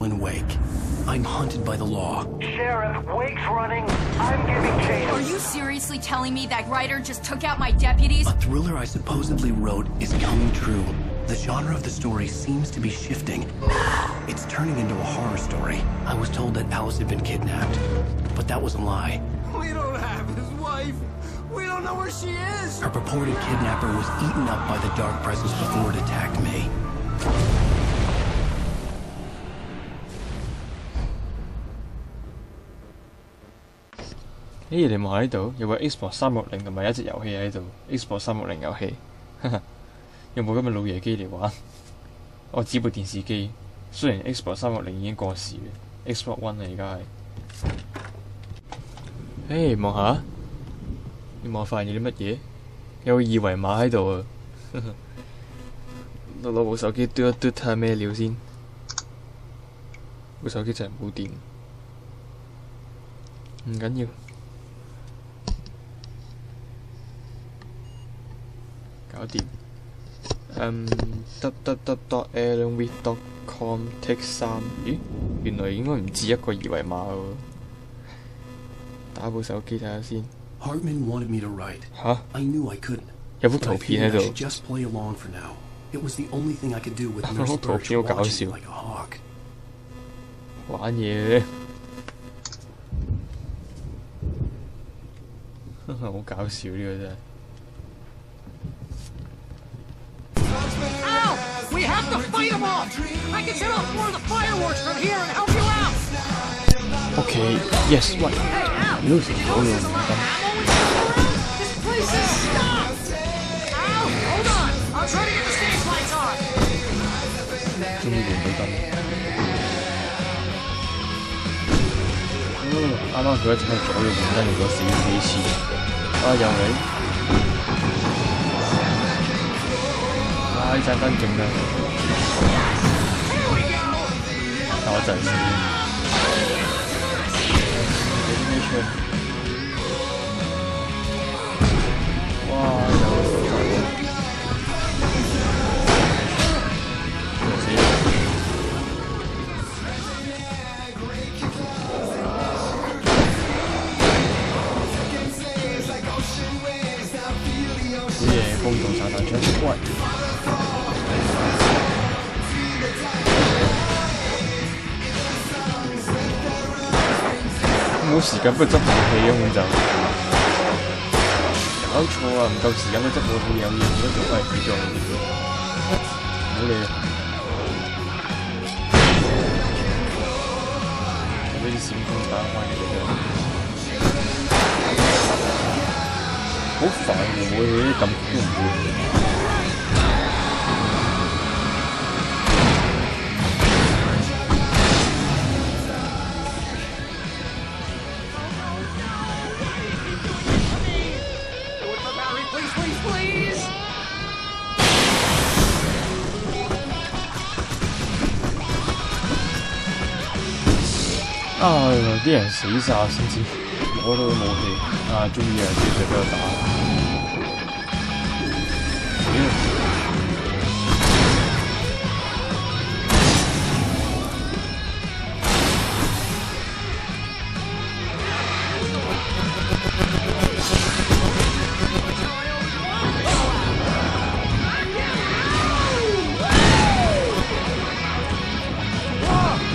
In Wake, I'm hunted by the law. Sheriff, Wake's running. I'm giving chase. Are you seriously telling me that writer just took out my deputies? A thriller I supposedly wrote is coming true. The genre of the story seems to be shifting. It's turning into a horror story. I was told that Alice had been kidnapped, but that was a lie. We don't have his wife. We don't know where she is. Her purported kidnapper was eaten up by the dark presence before it attacked me. 咦，你望喺度有個 Xbox 360同埋一隻遊戲喺度 ，Xbox 360遊戲，有冇今日老爺機嚟玩？我指部電視機，雖然 Xbox 360已經過時嘅 ，Xbox One 啊而家係。誒，望下，你望發現啲乜嘢？有個二維碼喺度啊！我攞部手機嘟一嘟睇下咩料先。部手機就係冇電，唔緊要。 搞掂。www.alanwith.com take 3，咦？原來應該唔止一個二維碼喎。打部手機睇下先。Hartman wanted me to write. 吓？ I knew I couldn't. 有幅圖片喺度。Just play along for now. It was the only thing I could do with no 圖片好搞笑。like a hawk. 玩嘢。好搞笑呢個真係。 Ow! We have to fight them off! I can set off more of the fireworks from here and help you out! Okay, yes, what? Hey, Al! 你都食咗咯，唔得。 This place is stopped! Al, hold on! I'll try to get the stage lights on! 終於換到燈。啱啱佢一直喺左右換燈，如果死咗幾次。啊，又嚟！ 呢盞燈勁啦，但我就係死。有啲咩出？哇！有死咗！好嘢，風動散彈槍，喂！ 冇時間不如執武器啊！咁就搞錯啊！唔夠時間都執武器有嘢，而家仲係自助。唔好理啊！俾啲閃光彈翻嚟嘅，好煩喎！武器啲咁都唔會。 啊！啲人死晒先知攞到武器，啊！終於有人繼續俾我打。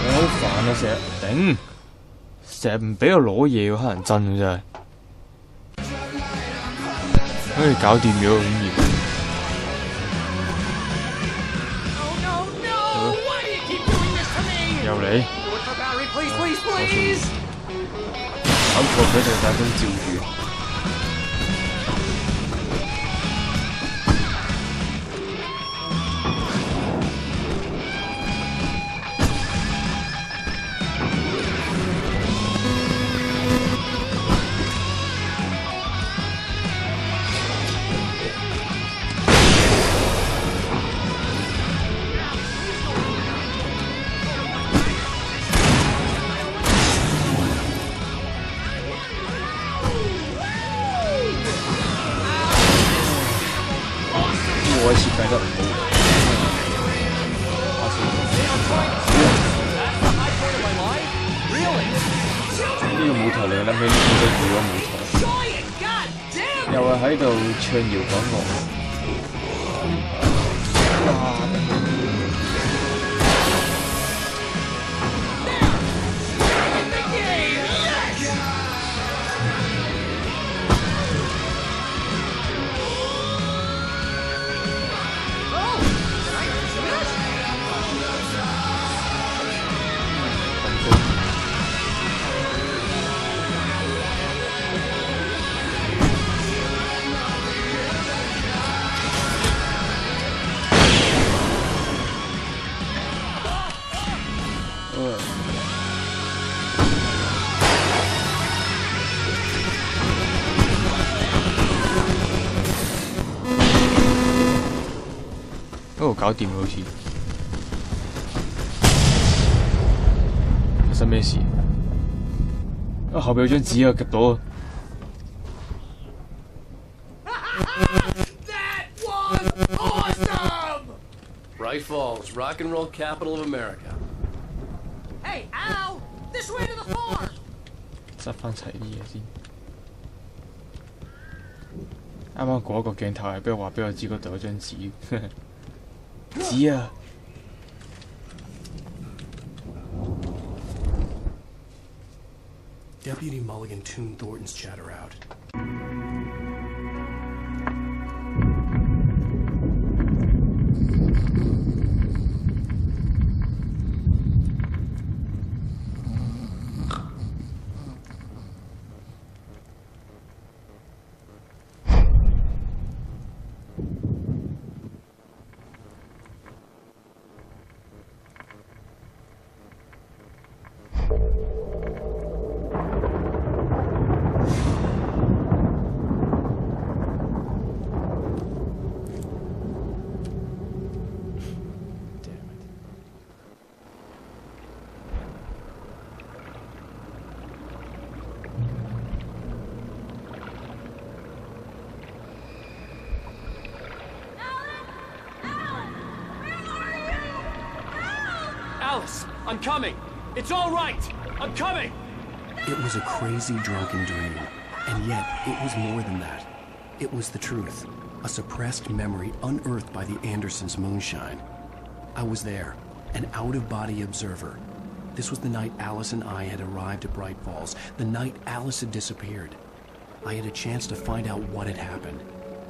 我好煩啊！成日頂。 成日唔俾我攞嘢喎，乞人憎真係。搞掂咗咁易。又嚟。搞錯佢就大聲照住。台令我諗起呢本身佢個舞台，又係喺度唱搖滾樂。搞掂好似發生咩事？啊，後邊有張紙啊，夾到啊！That was awesome! Bright Falls, rock and roll capital of America. Hey, Al! This way to the farm! 執翻齊啲嘢先。啱啱嗰個鏡頭係俾我話俾我知嗰度有張紙。紙啊！ Deputy Mulligan tuned Thornton's chatter out. Alice, I'm coming. It's all right. I'm coming. It was a crazy, drunken dream, and yet it was more than that. It was the truth, a suppressed memory unearthed by the Andersons' moonshine. I was there, an out-of-body observer. This was the night Alice and I had arrived at Bright Falls, the night Alice had disappeared. I had a chance to find out what had happened.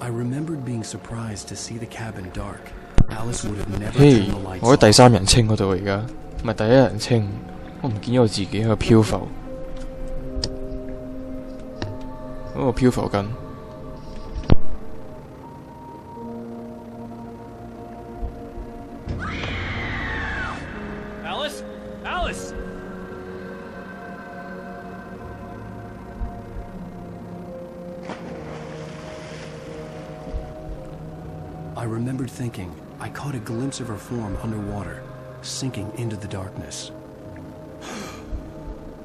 I remembered being surprised to see the cabin dark. Alice would have never turned the lights off. 我喺第三人稱嗰度而家，唔係第一人稱，我唔見咗我自己喺度漂浮，喺度漂浮緊。Alice? Alice! I remembered thinking I caught a glimpse of her form underwater, sinking into the darkness.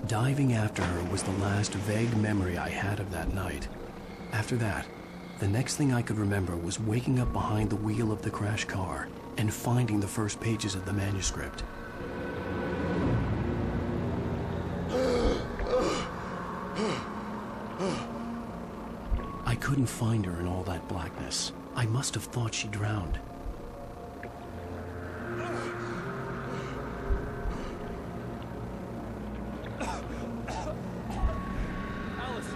Diving after her was the last vague memory I had of that night. After that, the next thing I could remember was waking up behind the wheel of the crashed car and finding the first pages of the manuscript. I couldn't find her in all that blackness. I must have thought she drowned. Alice!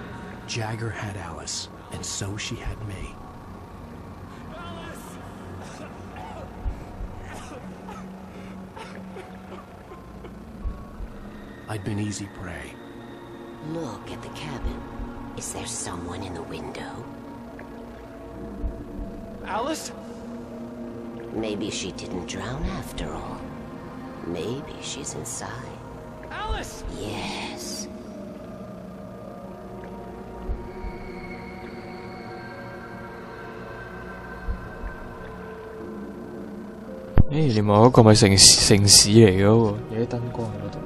Jagger had Alice, and so she had me. Alice! I'd been easy prey. Look at the cabin. Is there someone in the window? Alice? Maybe she didn't drown after all. Maybe she's inside. Alice! Yes. Hey, 連埋嗰個咪城市嚟嘅喎，有啲燈光喺嗰度。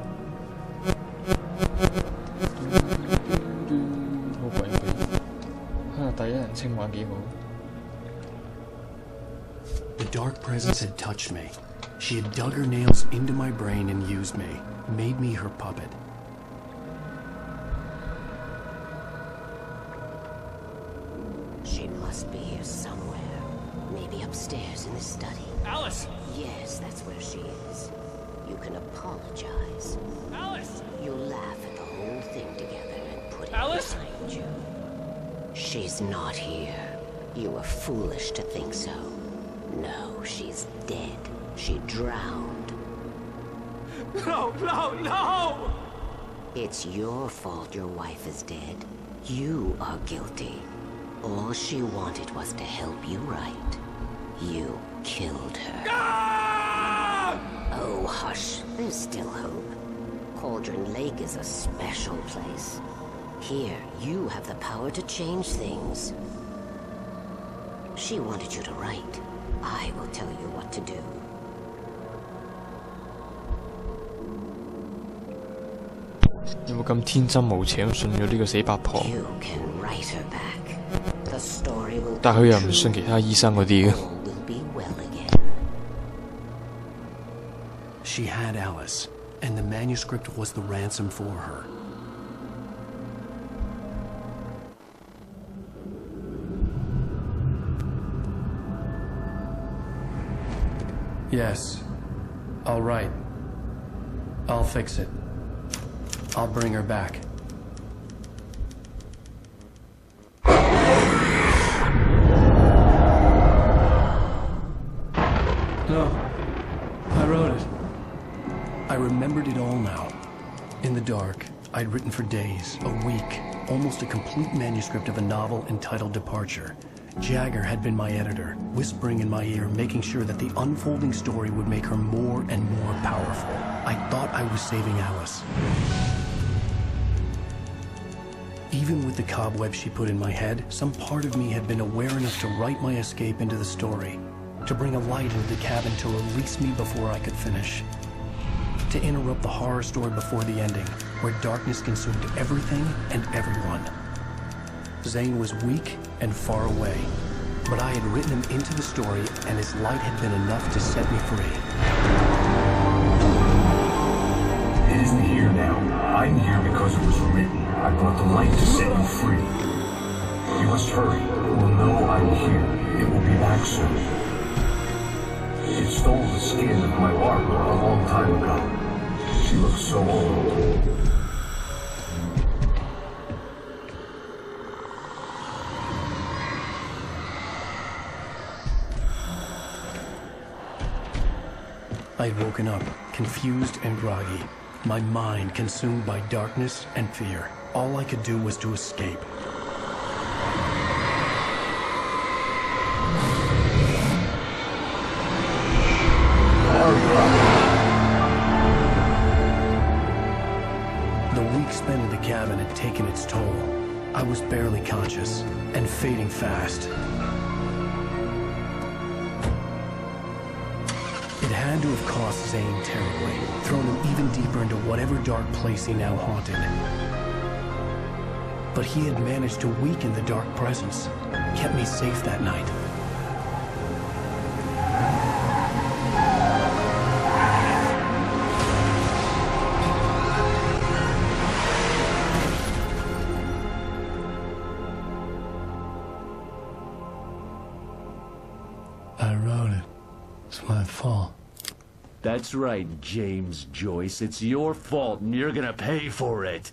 好鬼秘，第一人稱玩幾好。The dark presence had touched me. She had dug her nails into my brain and used me, made me her puppet. his study. Alice! Yes, that's where she is. You can apologize. Alice! You'll laugh at the whole thing together and put it Alice? behind you. She's not here. You were foolish to think so. No, she's dead. She drowned. No, no, no! It's your fault your wife is dead. You are guilty. All she wanted was to help you right. You killed her. Ah! Oh, hush. There's still hope. Cauldron Lake is a special place. Here, you have the power to change things. She wanted you to write. I will tell you what to do. 有冇咁天真無邪咁信咗呢個死八婆？ You can write her back. The story will 但佢又唔信其他醫生嗰啲嘅。 all will be well again. She had Alice, and the manuscript was the ransom for her. Yes. All right. I'll fix it. I'll bring her back. No. I wrote it. I remembered it all now. In the dark, I'd written for days, a week, almost a complete manuscript of a novel entitled Departure. Jagger had been my editor, whispering in my ear, making sure that the unfolding story would make her more and more powerful. I thought I was saving Alice. Even with the cobwebs she put in my head, some part of me had been aware enough to write my escape into the story, to bring a light into the cabin to release me before I could finish, to interrupt the horror story before the ending, where darkness consumed everything and everyone. Zane was weak and far away, but I had written him into the story, and his light had been enough to set me free. It isn't here now. I'm here because it was written. I brought the light to set you free. You must hurry. We'll know I will hear. It will be back soon. It stole the skin of my Barbara a long time ago. She looks so old. I had woken up, confused and groggy, my mind consumed by darkness and fear. All I could do was to escape. The week spent in the cabin had taken its toll. I was barely conscious and fading fast. It had to have cost Zane terribly, thrown him even deeper into whatever dark place he now haunted. But he had managed to weaken the dark presence, kept me safe that night. I wrote it. It's my fault. That's right, James Joyce. It's your fault, and you're gonna pay for it.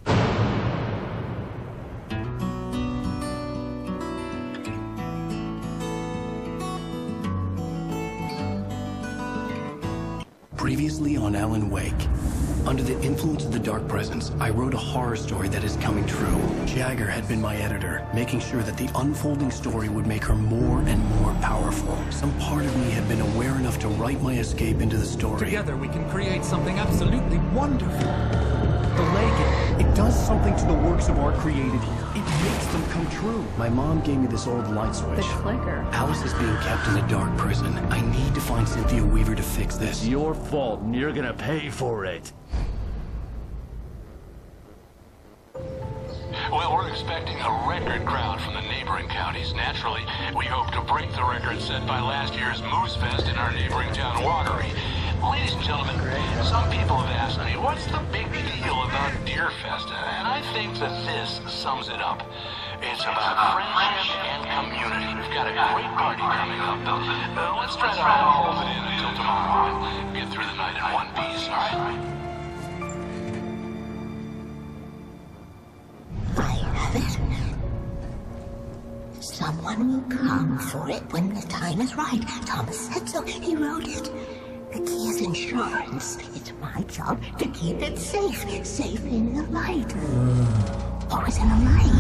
Previously on Alan Wake. Under the influence of the dark presence, I wrote a horror story that is coming true. Jagger had been my editor, making sure that the unfolding story would make her more and more powerful. Some part of me had been aware enough to write my escape into the story. Together we can create something absolutely wonderful. The lake, It does something to the works of art created here. It makes them come true. My mom gave me this old light switch. The clicker. Alice is being kept in a dark prison. I need to find Cynthia Weaver to fix this. It's your fault, and you're gonna pay for it. Well, we're expecting a record crowd from the neighboring counties. Naturally, we hope to break the record set by last year's Moose Fest in our neighboring town, Watery. Ladies and gentlemen, some people have asked me, what's the big deal about Deer Fest? And I think that this sums it up. It's It's about friendship and community. We've got a great party coming up. Let's try to hold it in until tomorrow and get through the night in one piece, all right? I have it. Someone will come for it when the time is right. Thomas said so. He wrote it. The key is insurance. It's my job to keep it safe. Safe in the light. Always in the light.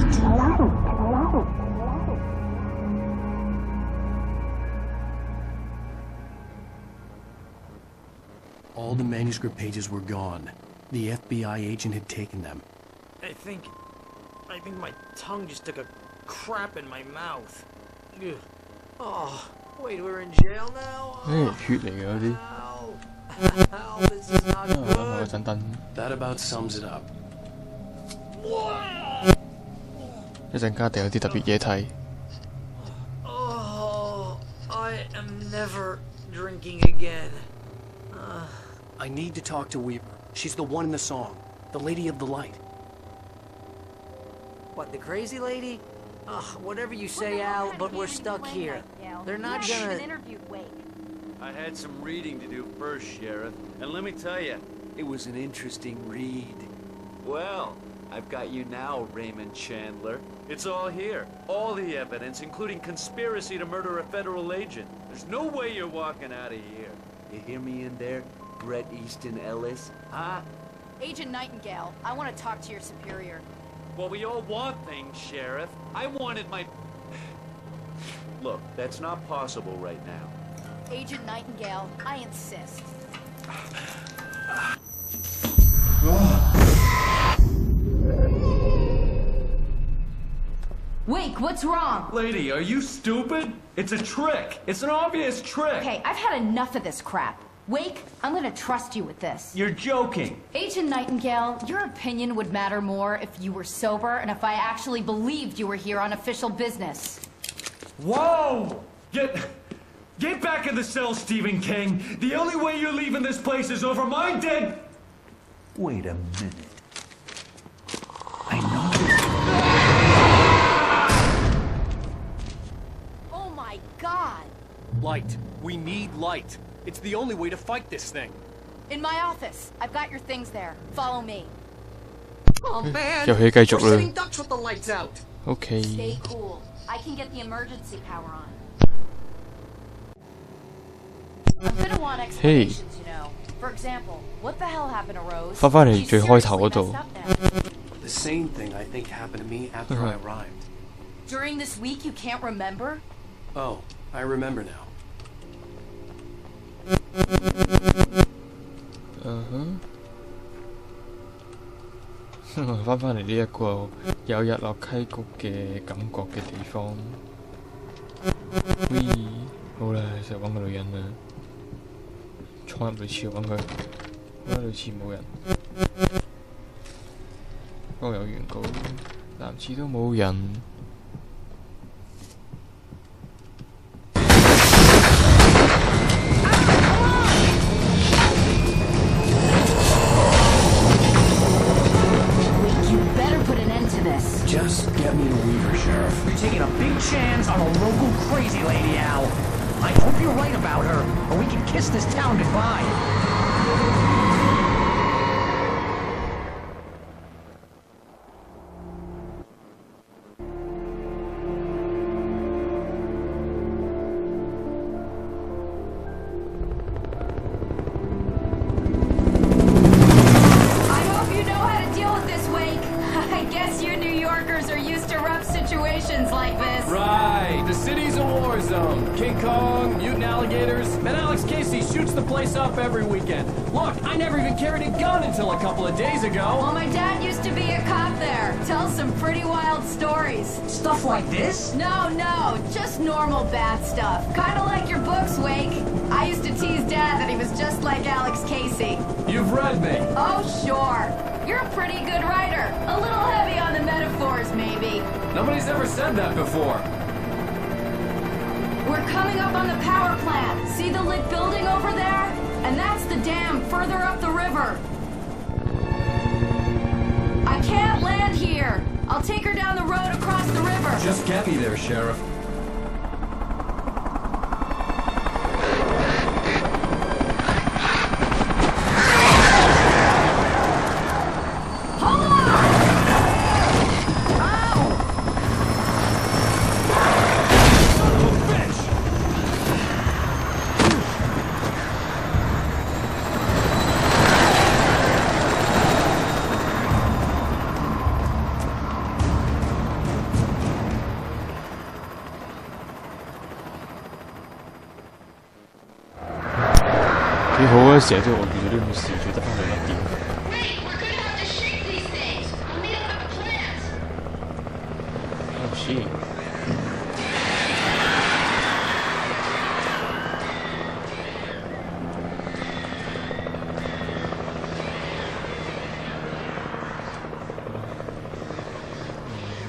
All the manuscript pages were gone. The FBI agent had taken them. I think my tongue just took a crap in my mouth. Ugh. Oh, wait, we're in jail now? 血嚟嘅嗰啲。 Ow, this is not 等我 good. 陣燈， That about sums it up. 一陣間一定有啲特別嘢睇。 Oh, I am never drinking again. I need to talk to Weaver. She's the one in the song. The Lady of the Light. What, the crazy lady? Ugh, whatever you say, Al, but we're stuck here. They're not gonna... I had some reading to do first, Sheriff, and let me tell you, it was an interesting read. Well, I've got you now, Raymond Chandler. It's all here. All the evidence, including conspiracy to murder a federal agent. There's no way you're walking out of here. You hear me in there, Bret Easton Ellis? Huh? Agent Nightingale, I want to talk to your superior. Well, we all want things, Sheriff. I wanted my... Look, that's not possible right now. Agent Nightingale, I insist. Wake, what's wrong? Lady, are you stupid? It's a trick. It's an obvious trick. Okay, I've had enough of this crap. Wake, I'm gonna trust you with this. You're joking. Agent Nightingale, your opinion would matter more if you were sober and if I actually believed you were here on official business. Whoa! Get back in the cell, Stephen King. The only way you're leaving this place is over my dead... Wait a minute. I know this. Oh my God! Light. We need light. It's the only way to fight this thing. In my office. I've got your things there. Follow me. Oh, man! 遊戲繼續 We're 啦。 sitting ducks with the lights out. OK。 Stay cool. I can get the emergency power on. I'm gonna want explanations, you know. For example, what the hell happened to Rose? 返返嚟最開頭嗰度。 The same thing I think happened to me after I arrived. During this week, you can't remember? Oh, I remember now. 返返嚟呢一個有日落溪谷嘅感覺嘅地方。喂，好啦，就揾個女人啦，闖入女廁揾佢，女廁冇人，不過有原告，男廁都冇人。Just get me to Weaver, Sheriff. You're taking a big chance on a local crazy lady, Al. I hope you're right about her, or we can kiss this town goodbye. Like this. Right, the city's a war zone. King Kong, mutant alligators, and Alex Casey shoots the place up every weekend. Look, I never even carried a gun until a couple of days ago. Well, my dad used to be a cop there. Tells some pretty wild stories. Stuff like this? No, just normal bad stuff. Kinda like your books, Wake. I used to tease Dad that he was just like Alex Casey. You've read me. Oh, sure. You're a pretty good writer. A little heavy on the metaphors, maybe. Nobody's ever said that before. We're coming up on the power plant. See the lit building over there? And that's the dam further up the river. I can't land here. I'll take her down the road across the river. Just get me there, Sheriff.幾好啊！成日都我遇到呢種事，最得翻2粒點。Wait, we're gonna have to shake these things. We'll meet up at the plant. Oh shit！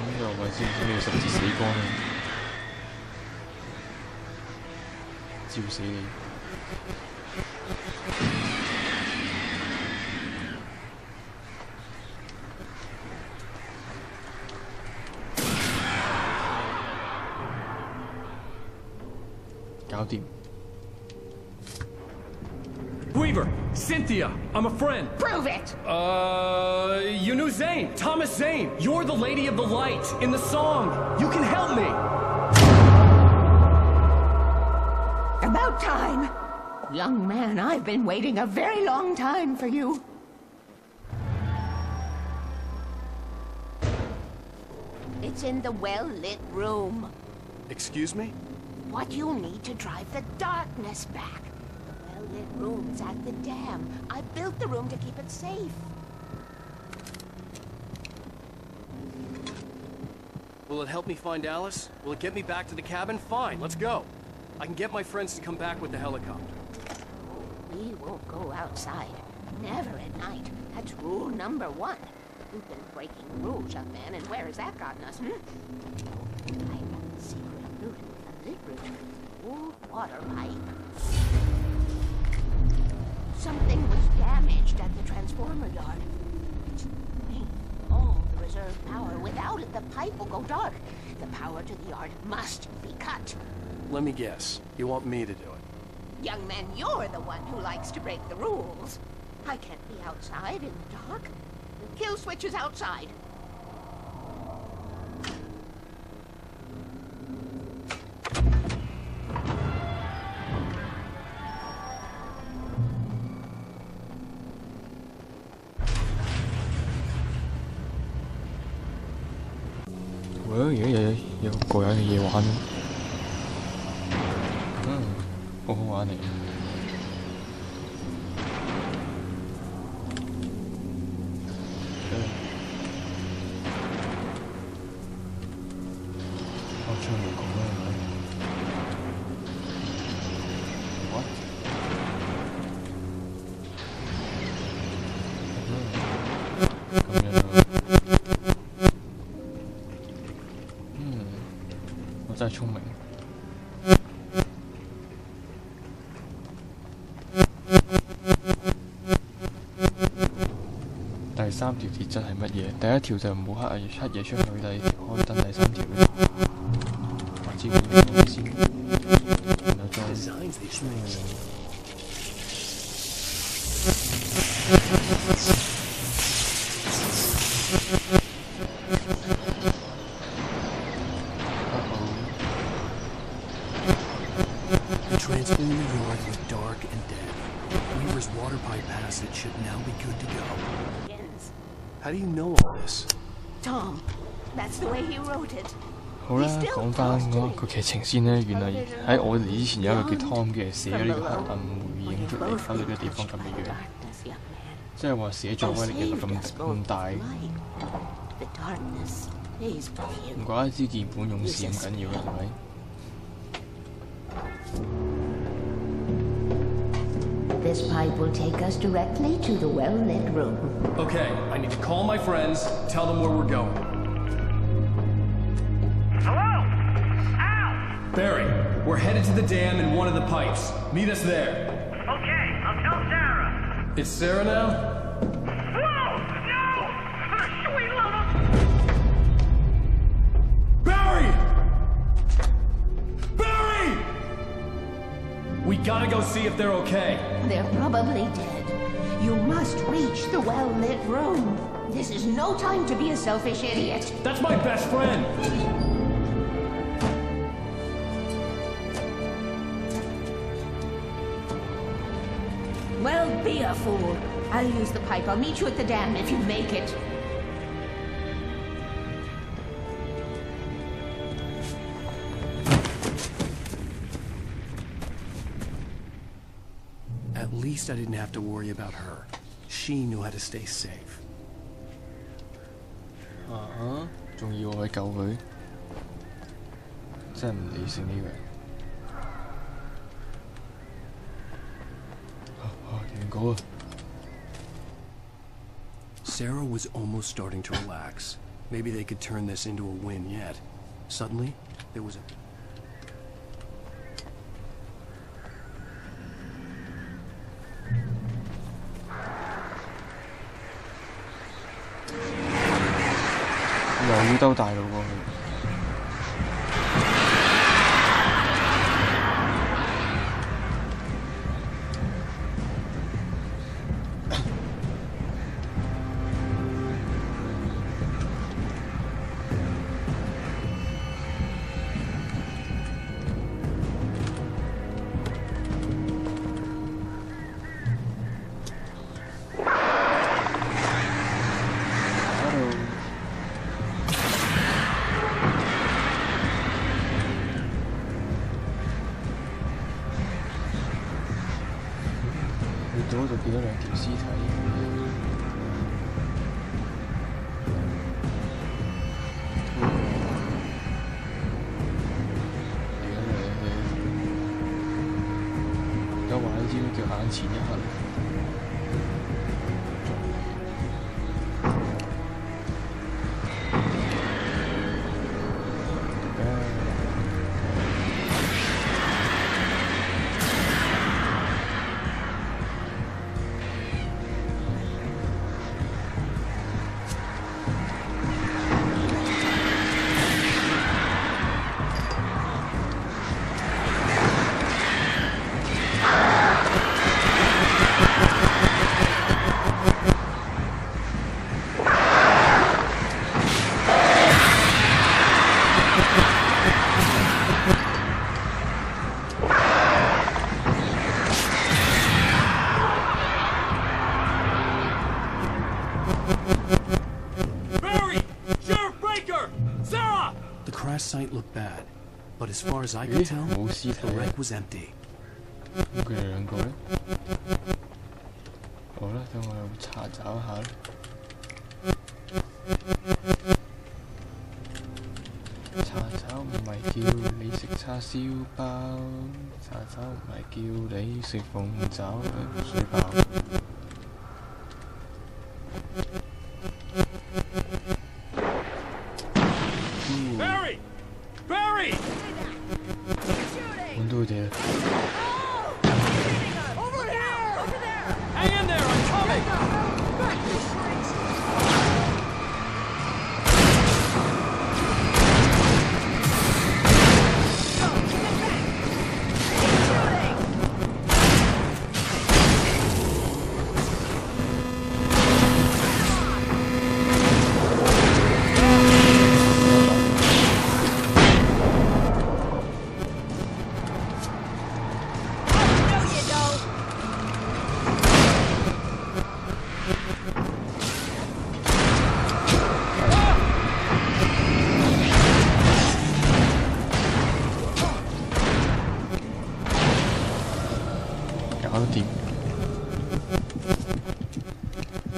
呢個位知唔知要十字死光啊？照死你！搞掂。 Weaver, Cynthia, I'm a friend. Prove it! You knew Zane, Thomas Zane. You're the Lady of the Light in the song. You can help me. About time. Young man, I've been waiting a very long time for you. It's in the well-lit room. Excuse me? What you need to drive the darkness back. The well-lit room's at the dam. I built the room to keep it safe. Will it help me find Alice? Will it get me back to the cabin? Fine, let's go. I can get my friends to come back with the helicopter. We won't go outside. Never at night. That's rule number 1. You've been breaking rules, young man, and where has that gotten us, I got the secret route, the lit route, the old water pipe. Something was damaged at the transformer yard. It's drained all the reserve power. Without it, the pipe will go dark. The power to the yard must be cut. Let me guess. You want me to do it? Young man, you're the one who likes to break the rules. I can't be outside in the dark. The kill switch is outside. Well, 而家有個人嘅嘢玩，好好玩嚟。我唱嚟講啦，係咪 ？What？ 咁樣啊？我真係聰明。第3條鐵則係乜嘢？第1條就唔好黑夜出去，第2條開燈，第3條咧，我知佢講先，然後再。The transformer yard was dark and dead. Weaver's water pipe passage should now be good to go. How do you know all this? Tom, that's the way he wrote it. 好啦，講翻個劇情先咧。原來喺我哋以前有一個叫 Tom 嘅寫咗呢個黑暗回應出嚟，搞到呢個地方咁嘅樣，即係話寫作威力其實咁大。唔怪得之鍵盤勇士咁緊要啦，係咪？ This pipe will take us directly to the well-lit room. Okay, I need to call my friends, tell them where we're going. Hello? Al! Barry, we're headed to the dam in one of the pipes. Meet us there. Okay, I'll tell Sarah. It's Sarah now? Whoa! No! Sweet love! Barry! gotta go see if they're okay. They're probably dead. You must reach the well-lit room. This is no time to be a selfish idiot. That's my best friend! Well, be a fool. I'll use the pipe. I'll meet you at the dam if you make it. At least I didn't have to worry about her. She knew how to stay safe. 仲要我去救佢，真係唔理性呢個人。原稿啊！ Sarah was almost starting to relax. Maybe they could turn this into a win yet. Suddenly, there was a...又要兜大路過去。到嗰度見到兩條屍體。而家話呢招叫眼前一黑。Site looked bad, but as far as I could tell, the wreck was empty. 咁佢哋兩個咧？好啦，等我又查找一下啦。查找唔係叫你食叉燒包，查找唔係叫你食鳳爪，水包。揾到佢哋啦！ Hang in there, I'm coming!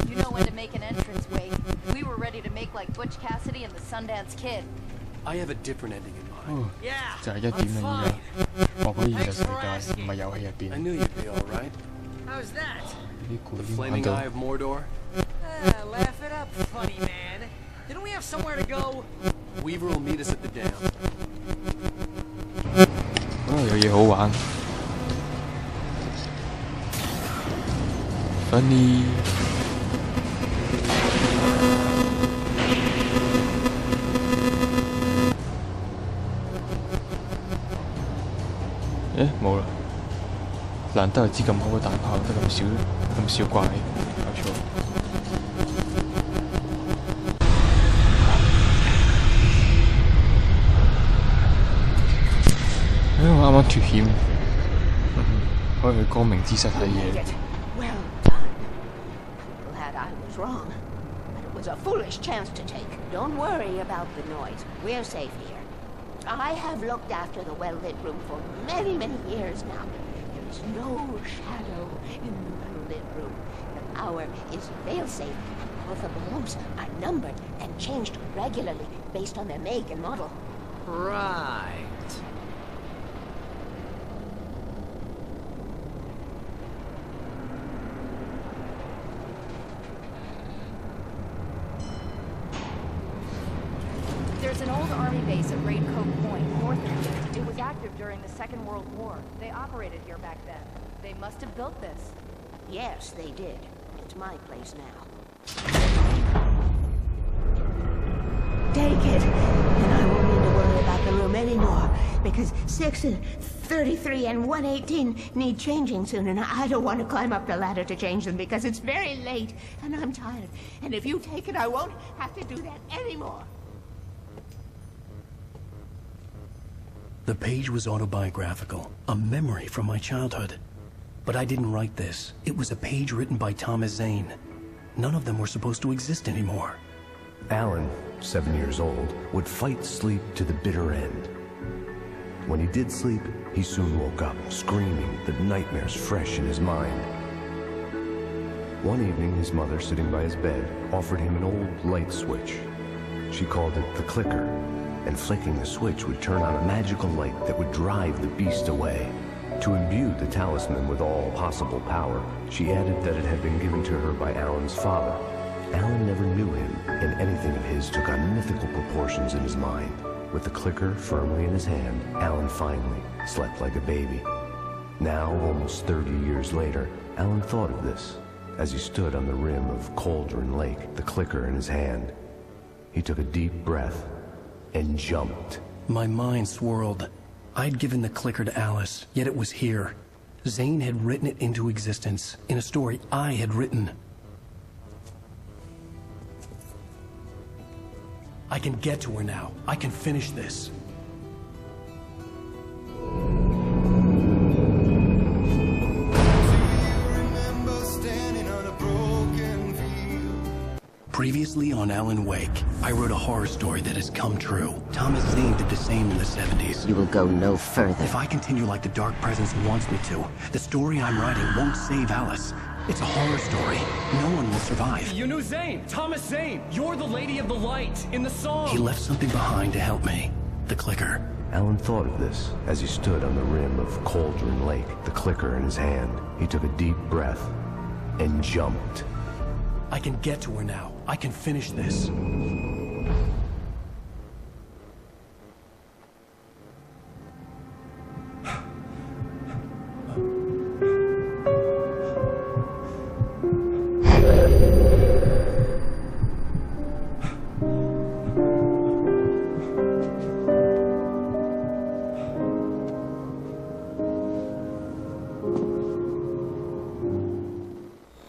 You know when to make an entrance, Wake. We were ready to make like Butch Cassidy and the Sundance Kid. I have a different ending in mind. 就係一點啦，依家我嗰現實世界唔係遊戲入邊。 I knew you'd be all right. How's that? The flaming eye of Mordor? Laugh it up, funny man. Didn't we have somewhere to go? Weaver will meet us at the dam. 有嘢好玩。Funny。冇啦。難得係支咁好嘅彈炮，得咁少怪，搞錯。我啱啱脱險，可以去光明之室睇嘢。Well done. Glad I was wrong. But it was a foolish chance to take. Don't worry about the noise. We're safe here. I have looked after the well-lit room for many, many years now. There is no shadow in the well-lit room. The power is fail-safe, and all the bulbs are numbered and changed regularly based on their make and model. Right. There's an old army base at Raid Cove Point, north of here. It was active during the Second World War. They operated here back then. They must have built this. Yes, they did. It's my place now. Take it, and I won't need to worry about the room anymore, because 6 and 33 and 118 need changing soon, and I don't want to climb up the ladder to change them because it's very late, and I'm tired. And if you take it, I won't have to do that anymore. The page was autobiographical, a memory from my childhood. But I didn't write this. It was a page written by Thomas Zane. None of them were supposed to exist anymore. Alan, 7 years old, would fight sleep to the bitter end. When he did sleep, he soon woke up, screaming, the nightmares fresh in his mind. One evening, his mother, sitting by his bed, offered him an old light switch. She called it the clicker, and flicking the switch would turn on a magical light that would drive the beast away. To imbue the talisman with all possible power, she added that it had been given to her by Alan's father. Alan never knew him, and anything of his took on mythical proportions in his mind. With the clicker firmly in his hand, Alan finally slept like a baby. Now, almost 30 years later, Alan thought of this as he stood on the rim of Cauldron Lake, the clicker in his hand. He took a deep breath and jumped. My mind swirled. I'd given the clicker to Alice, yet it was here. Zane had written it into existence, in a story I had written. I can get to her now. I can finish this. Previously on Alan Wake, I wrote a horror story that has come true. Thomas Zane did the same in the 70s. You will go no further. If I continue like the Dark Presence wants me to, the story I'm writing won't save Alice. It's a horror story. No one will survive. You knew Zane! Thomas Zane! You're the Lady of the Light in the song! He left something behind to help me. The clicker. Alan thought of this as he stood on the rim of Cauldron Lake, the clicker in his hand. He took a deep breath and jumped. I can get to her now. I can finish this.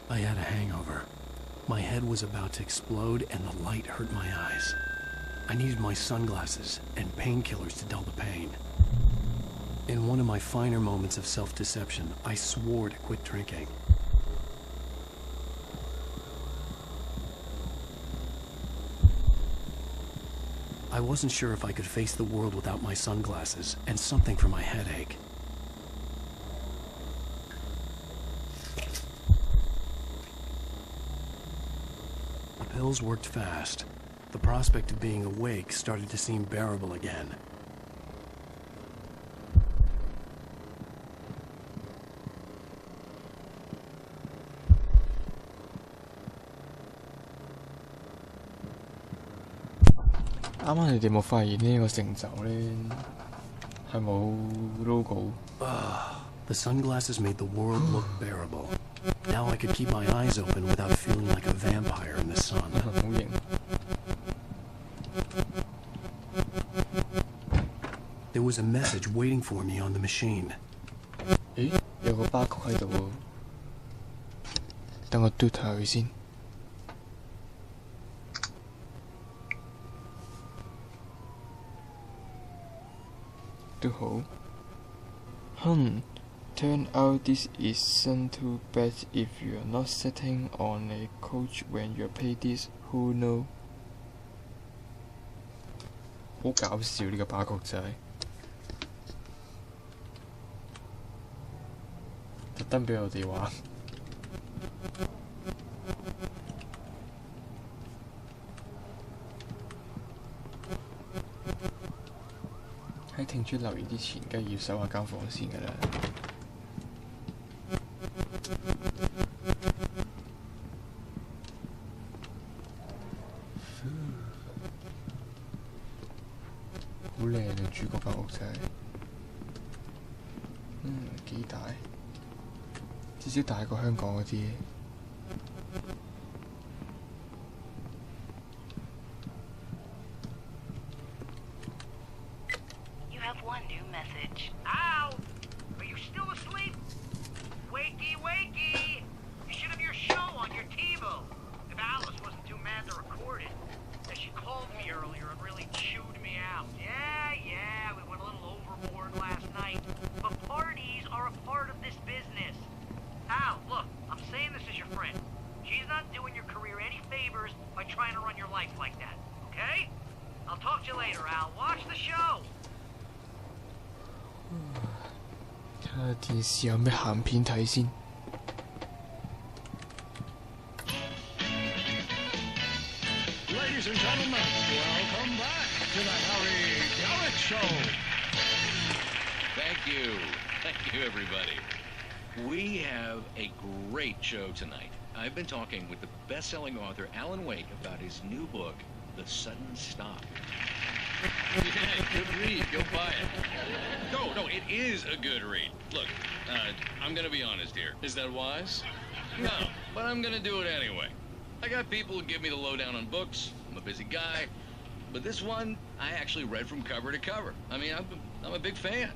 I had a hangover. My head was about to explode and the light hurt my eyes. I needed my sunglasses and painkillers to dull the pain. In one of my finer moments of self-deception, I swore to quit drinking. I wasn't sure if I could face the world without my sunglasses and something for my headache. The pills worked fast. The prospect of being awake started to seem bearable again.啱啱你哋有冇發現呢個成就咧係冇 logo？ The sunglasses made the world look bearable. Now I could keep my eyes open without feeling like a vampire in the sun. 好型。There was a message waiting for me on the machine. 咦？有有個巴曲喺度喎，等我嘟下佢先。都好。Turn out this isn't too bad if you're not sitting on a couch when you play this. Who know？ 好搞笑呢個巴曲仔，特登俾我哋玩。喺聽書留言之前，梗係要搜下間房先㗎啦。好靚啊！主角間屋仔，幾大，至少大過香港嗰啲。You have one new message. Al, are you still asleep? Wakey, wakey! You should have your show on your TiVo. If Alice wasn't too mad to record it, that she called me earlier and really chewed me out. Yeah, we went a little overboard last night. But parties are a part of this business. Al, look, I'm saying this as your friend. She's not doing your career any favors by trying to run your life like that, okay? I'll talk to you later, Al. Watch the show. 睇下電視有咩鹹片睇先。Ladies and gentlemen, welcome back to the Harry Garrett Show. Thank you, everybody. We have a great show tonight. I've been talking with the best-selling author Alan Wake about his new book, The Sudden Stop. Yeah, good read. Go buy it. No, it is a good read. Look, I'm gonna be honest here. Is that wise? No, but I'm gonna do it anyway. I got people who give me the lowdown on books. I'm a busy guy. But this one, I actually read from cover to cover. I mean, I'm a big fan.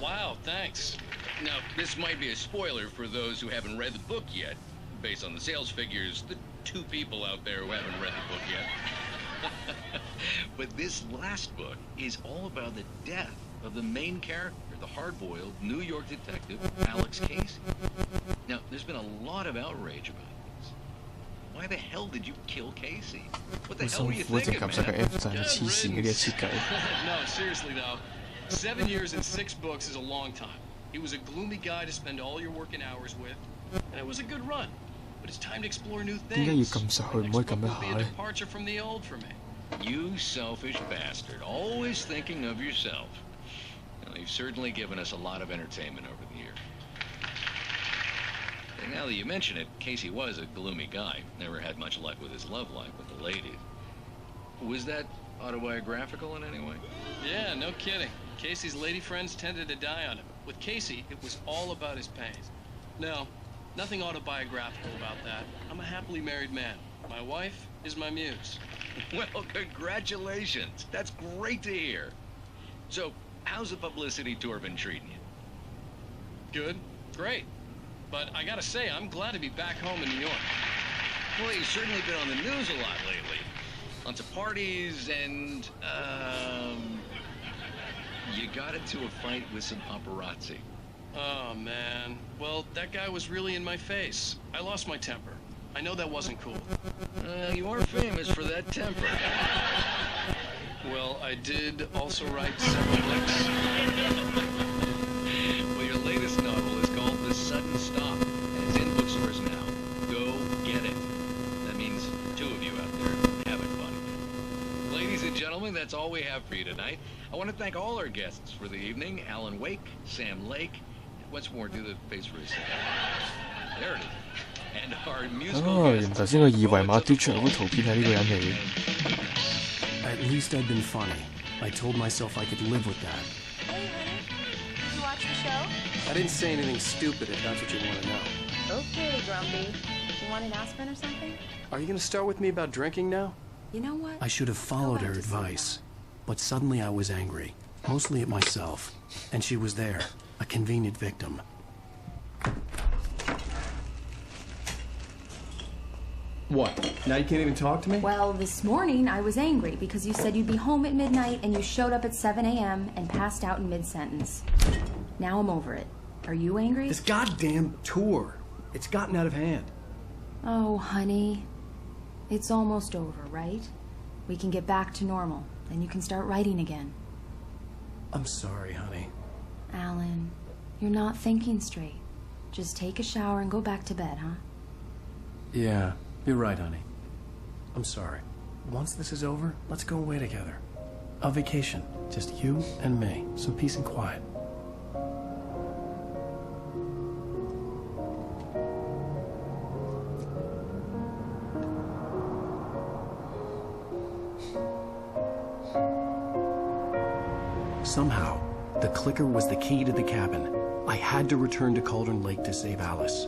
Wow, thanks. Now, this might be a spoiler for those who haven't read the book yet. Based on the sales figures, the 2 people out there who haven't read the book yet. But this last book is all about the death of the main character, the hard-boiled New York detective, Alex Casey. Now, there's been a lot of outrage about this. Why the hell did you kill Casey? What the hell were you thinking, man? No, seriously though, 7 years and 6 books is a long time. He was a gloomy guy to spend all your working hours with, and it was a good run. But it's time to explore new things. The next book will be a departure from the old for me. You selfish bastard, always thinking of yourself. Well, you've certainly given us a lot of entertainment over the years. And now that you mention it, Casey was a gloomy guy. Never had much luck with his love life with the ladies. Was that autobiographical in any way? Yeah, no kidding. Casey's lady friends tended to die on him. With Casey, it was all about his pain. No, nothing autobiographical about that. I'm a happily married man. My wife is my muse. Well, congratulations. That's great to hear. So, how's the publicity tour been treating you? Good. Great. But I gotta say, I'm glad to be back home in New York. Well, you've certainly been on the news a lot lately. Lots of parties and, you got into a fight with some paparazzi. Oh, man. Well, that guy was really in my face. I lost my temper. I know that wasn't cool. You are famous for that temper. Well, I did also write several books. Well, your latest novel is called The Sudden Stop, and it's in bookstores now. Go get it. That means 2 of you out there having fun. Ladies and gentlemen, that's all we have for you tonight. I want to thank all our guests for the evening. Alan Wake, Sam Lake. Once more, do the face for yourself. There it is. And our musical guest. At least I'd been funny. I told myself I could live with that. Hey, honey. Did you watch the show? I didn't say anything stupid if that's what you want to know. Okay, Grumpy. You want an aspirin or something? Are you going to start with me about drinking now? You know what? I should have followed her advice. But suddenly I was angry. Mostly at myself. And she was there. A convenient victim. What? Now you can't even talk to me? Well, this morning I was angry because you said you'd be home at midnight and you showed up at 7 a.m. and passed out in mid-sentence. Now I'm over it. Are you angry? This goddamn tour. It's gotten out of hand. Oh, honey. It's almost over, right? We can get back to normal. Then you can start writing again. I'm sorry, honey. Alan, you're not thinking straight. Just take a shower and go back to bed, huh? Yeah, you're right, honey. I'm sorry. Once this is over, let's go away together. A vacation. Just you and me. Some peace and quiet. Somehow, the clicker was the key to the cabin. I had to return to Cauldron Lake to save Alice.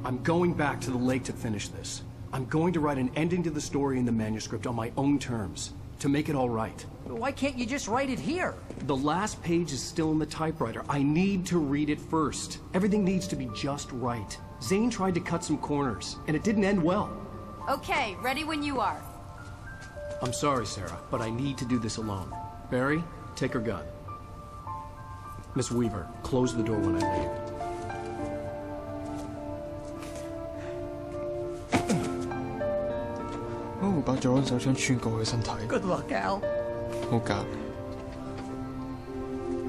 I'm going back to the lake to finish this. I'm going to write an ending to the story in the manuscript on my own terms, to make it all right. Why can't you just write it here? The last page is still in the typewriter. I need to read it first. Everything needs to be just right. Zane tried to cut some corners, and it didn't end well. Okay, ready when you are. I'm sorry, Sarah, but I need to do this alone. Barry, take her gun. Miss Weaver, close the door when I leave. Oh, 把左手槍穿過佢身體。 Good luck, Al. 好假。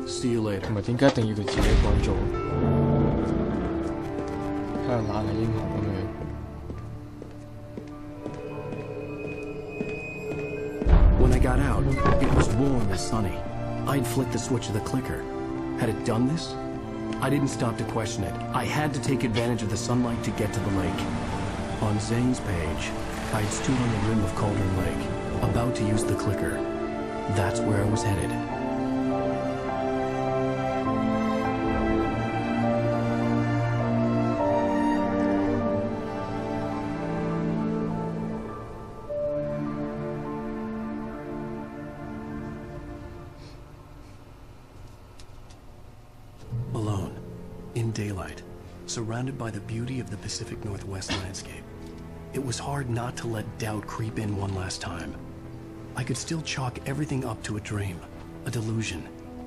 See you later. 同埋點解一定要佢自己一個人做？喺度懶係英雄咁樣。 When I got out, it was warm and sunny. I'd flicked the switch of the clicker. Had it done this? I didn't stop to question it. I had to take advantage of the sunlight to get to the lake. On Zane's page, I'd stood on the rim of Cauldron Lake, about to use the clicker. That's where I was headed. Alone, in daylight, surrounded by the beauty of the Pacific Northwest landscape. It was hard not to let doubt creep in one last time. I could still chalk everything up to a dream, a delusion.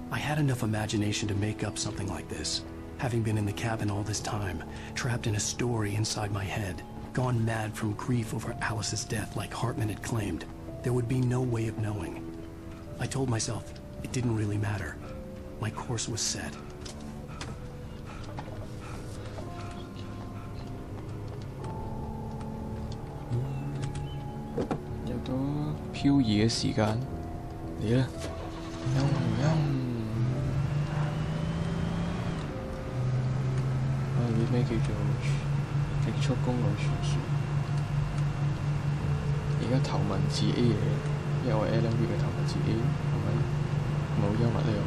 I had enough imagination to make up something like this, having been in the cabin all this time, trapped in a story inside my head, gone mad from grief over Alice's death like Hartman had claimed. There would be no way of knowing. I told myself it didn't really matter. My course was set. 漂移嘅時間嚟啦！咩叫做極速公路傳說？而家頭文字 A 嚟，因為我 Alan 嘅頭文字 A 係咪？冇幽默呢個。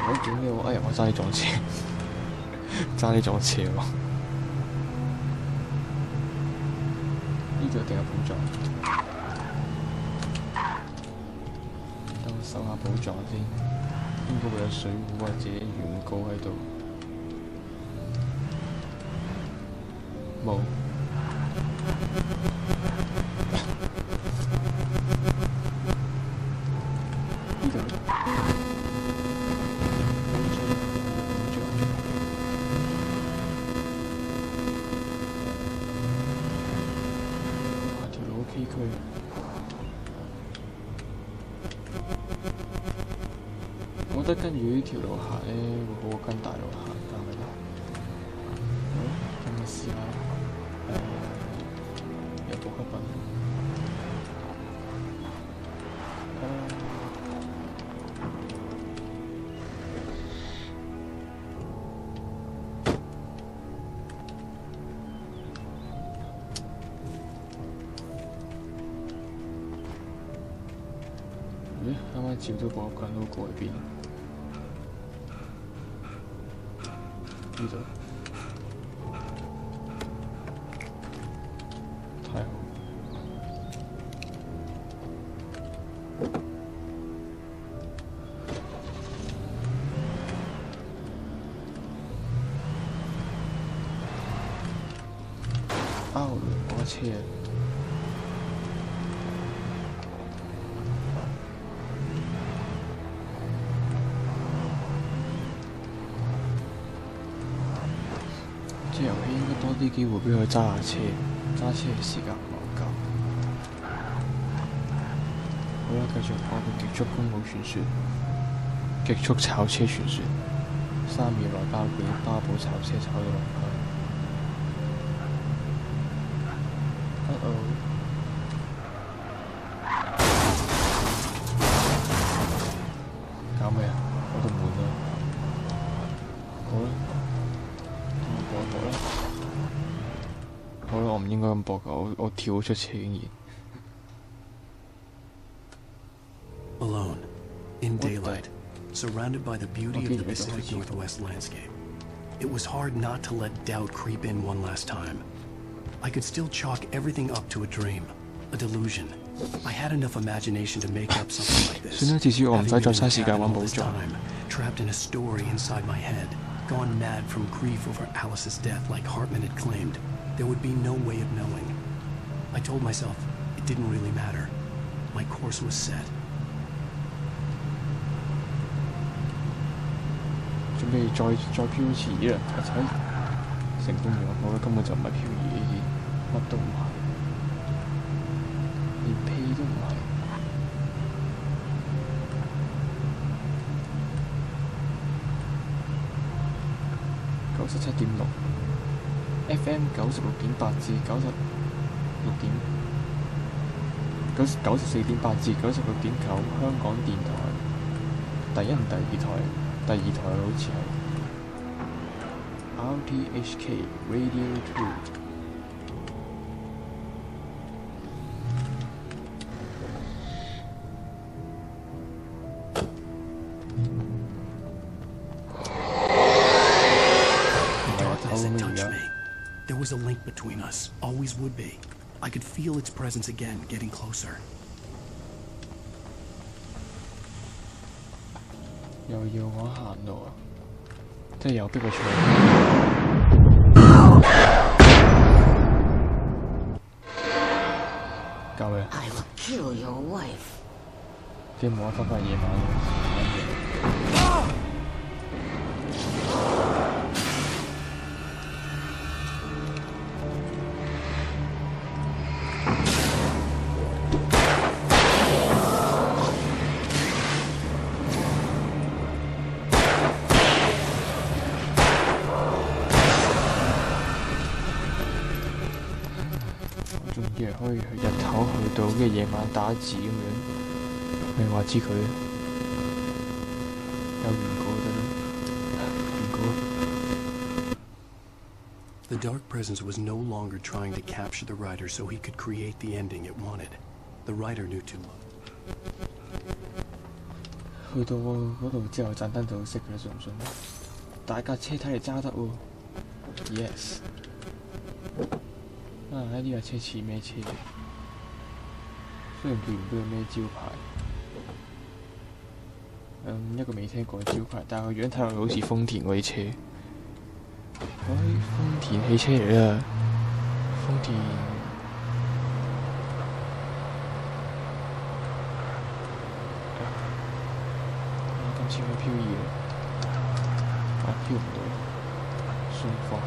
我點嘅喎？哎呀！我爭啲撞車，爭啲撞車喎！呢度一定有寶藏。等我搜下寶藏先，應該會有水壺或者原稿喺度。冇。呢度。我覺得跟住呢條路行咧，會好過跟大路行，係咪咧？好，咁我試下有補給品。啱啱照到補給品嗰個喺邊？呢度。太好。我架車啊！即係遊戲應該多啲機會俾佢揸下車，揸車嘅時間唔係好夠。好啦，繼續我嘅極速公路傳說，極速炒車傳說，3秒內巴寶炒車炒到龍鄉。搞咩啊？我度門啊！好啦，播啦。好啦，我唔應該咁播㗎，我跳咗出車竟然。Alone, in daylight, surrounded by the beauty of the Pacific Northwest landscape, it was hard not to let doubt creep in one last time. I could still chalk everything up to a dream, a delusion. I had enough imagination to make up something like this. 算啦，至少我唔使再嘥時間揾寶藏。 Trapped in a story inside my head, gone mad from grief over Alice's death like Hartman had claimed. There would be no way of knowing. I told myself it didn't really matter. My course was set. 準備再漂移啦！我睇成功咗，我覺得根本就唔係漂移呢啲，乜都唔係，連屁都唔係。97.6 FM 96.8至94.8至96.9香港電台第一同第二台。 第二台好似係 RTHK Radio 2。As it touched me, there was a link between us, always would be. I could feel its presence again, getting closer. 又要我行路啊！即係又逼佢出嚟。救命！ I will kill your wife. 即係冇得翻返夜晚咯。可以日頭去到，跟住夜晚打字咁樣，你話知佢有緣果得啦，緣果。The dark presence was no longer trying to capture the writer so he could create the ending it wanted. The writer knew too much. 去到嗰度之後，盞燈就熄嘅，信唔信？大架車睇嚟揸得喎 ，yes。呢架車似咩車？雖然見唔到有咩招牌，一個未聽過嘅招牌，但係個樣睇落好似豐田嗰啲車。豐田汽車嚟啦，豐田。今次可以漂移啦，漂唔到，算放棄。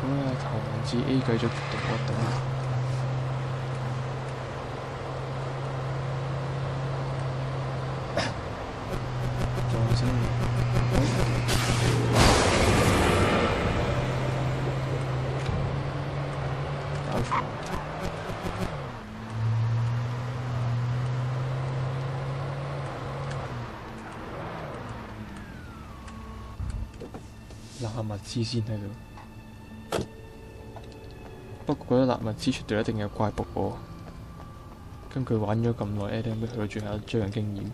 好啦，頭文字 A 繼續讀我讀。再先，搞錯。立下物資先喺度。 不過覺得納物資出隊一定有怪僕喎。根據玩咗咁耐 Adam 去到最後一章嘅經驗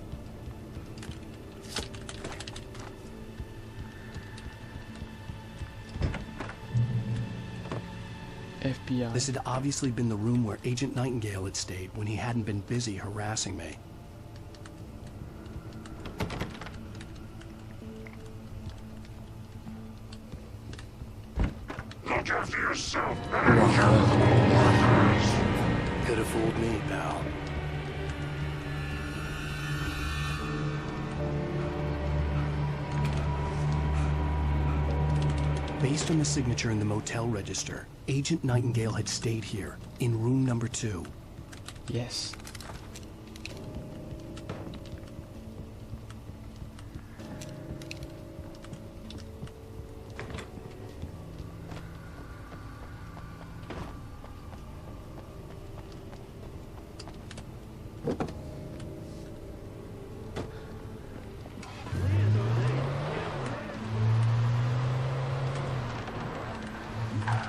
，FBI。 This had obviously been the room where Agent Nightingale had stayed when he hadn't been busy harassing me. Could have fooled me, pal. Based on the signature in the motel register, Agent Nightingale had stayed here, in room number 2. Yes.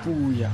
Booyah.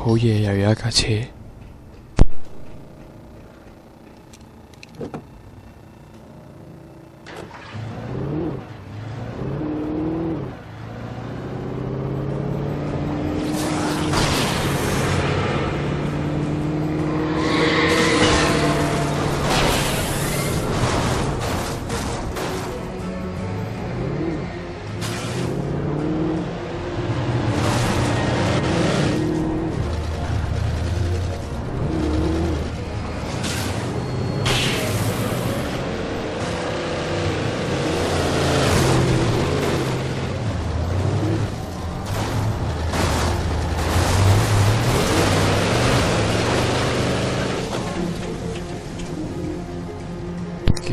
好嘢，又有一架車。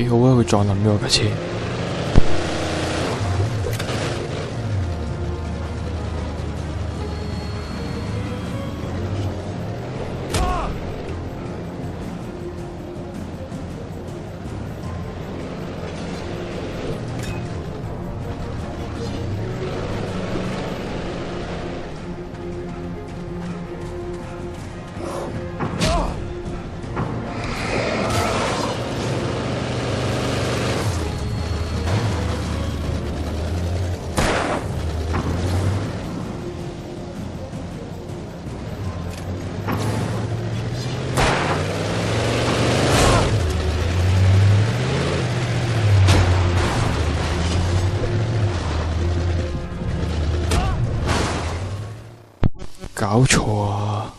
幾好啊！佢撞冧咗我架車。搞錯啊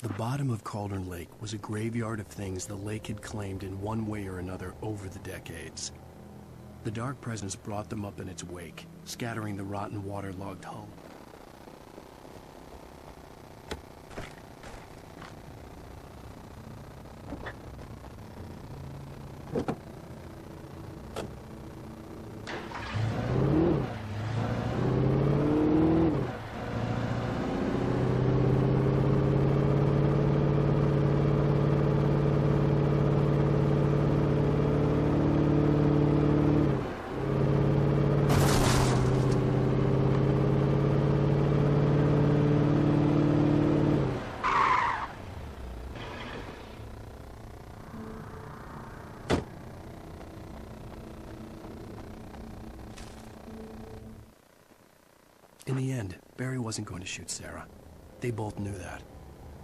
！The bottom of Cauldron Lake was a graveyard of things the lake had claimed in one way or another over the decades. The dark presence brought them up in its wake, scattering the rotten waterlogged hull. In the end, Barry wasn't going to shoot Sarah. They both knew that.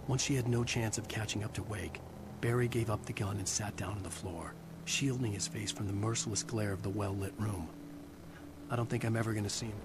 Once she had no chance of catching up to Wake, Barry gave up the gun and sat down on the floor, shielding his face from the merciless glare of the well-lit room. I don't think I'm ever going to see him.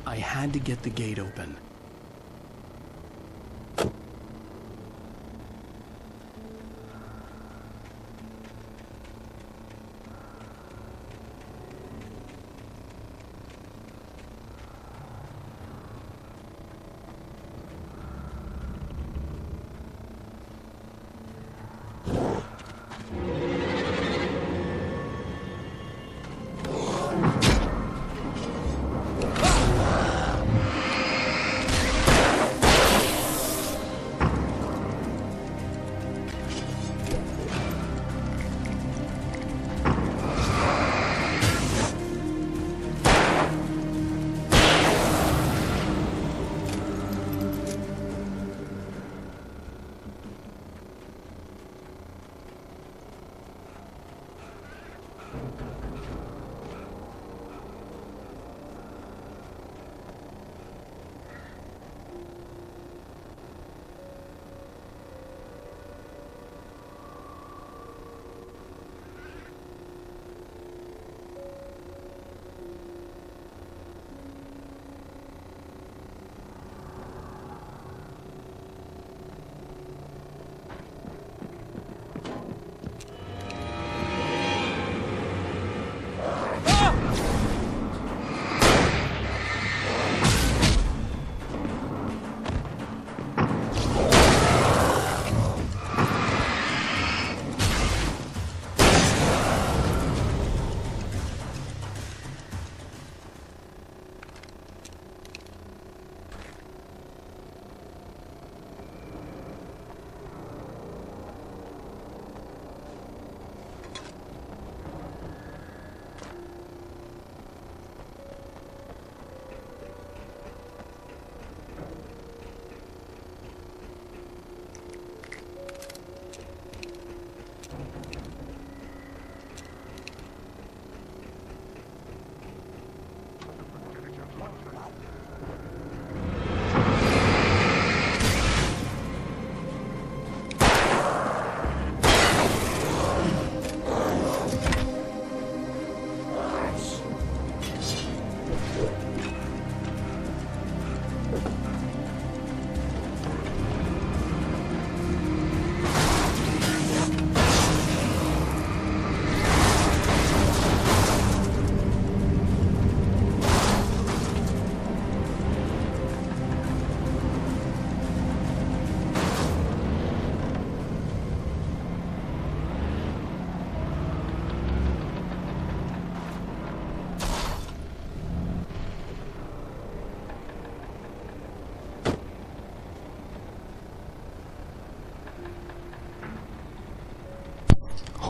I had to get the gate open.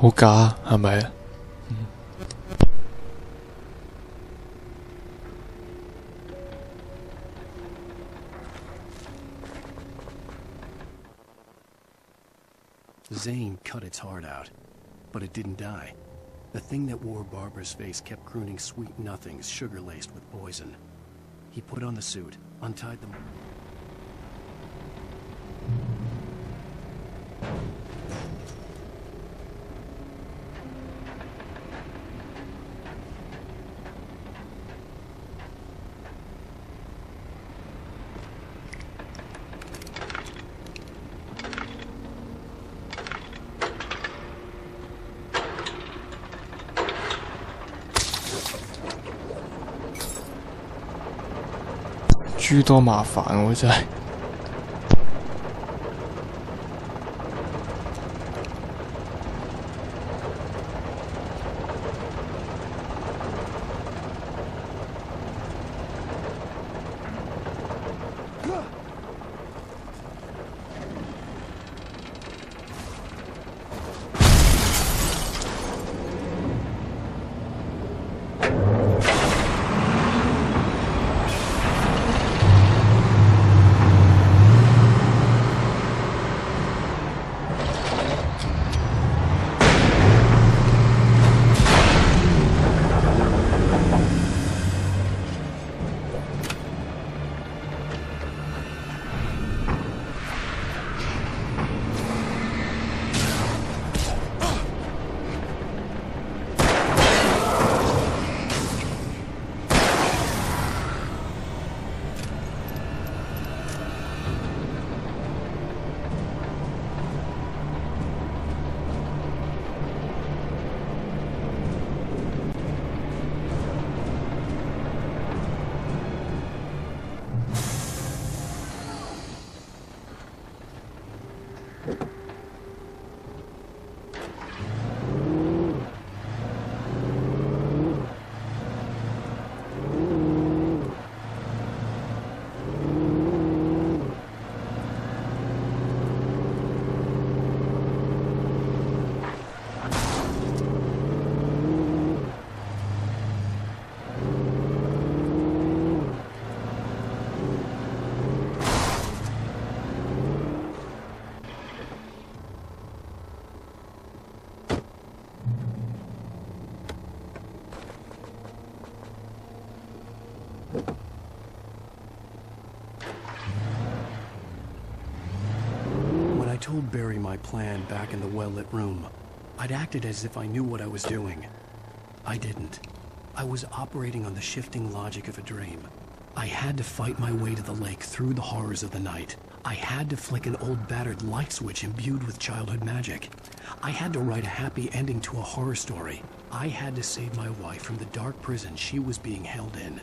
好假係咪啊？Zane cut its heart out, but it didn't die. The thing that wore Barbara's face kept crooning sweet nothings sugar-laced with poison. He put on the suit, untied the... 諸多麻煩喎，真係。When I told Barry my plan back in the well-lit room, I'd acted as if I knew what I was doing. I didn't. I was operating on the shifting logic of a dream. I had to fight my way to the lake through the horrors of the night. I had to flick an old battered light switch imbued with childhood magic. I had to write a happy ending to a horror story. I had to save my wife from the dark prison she was being held in.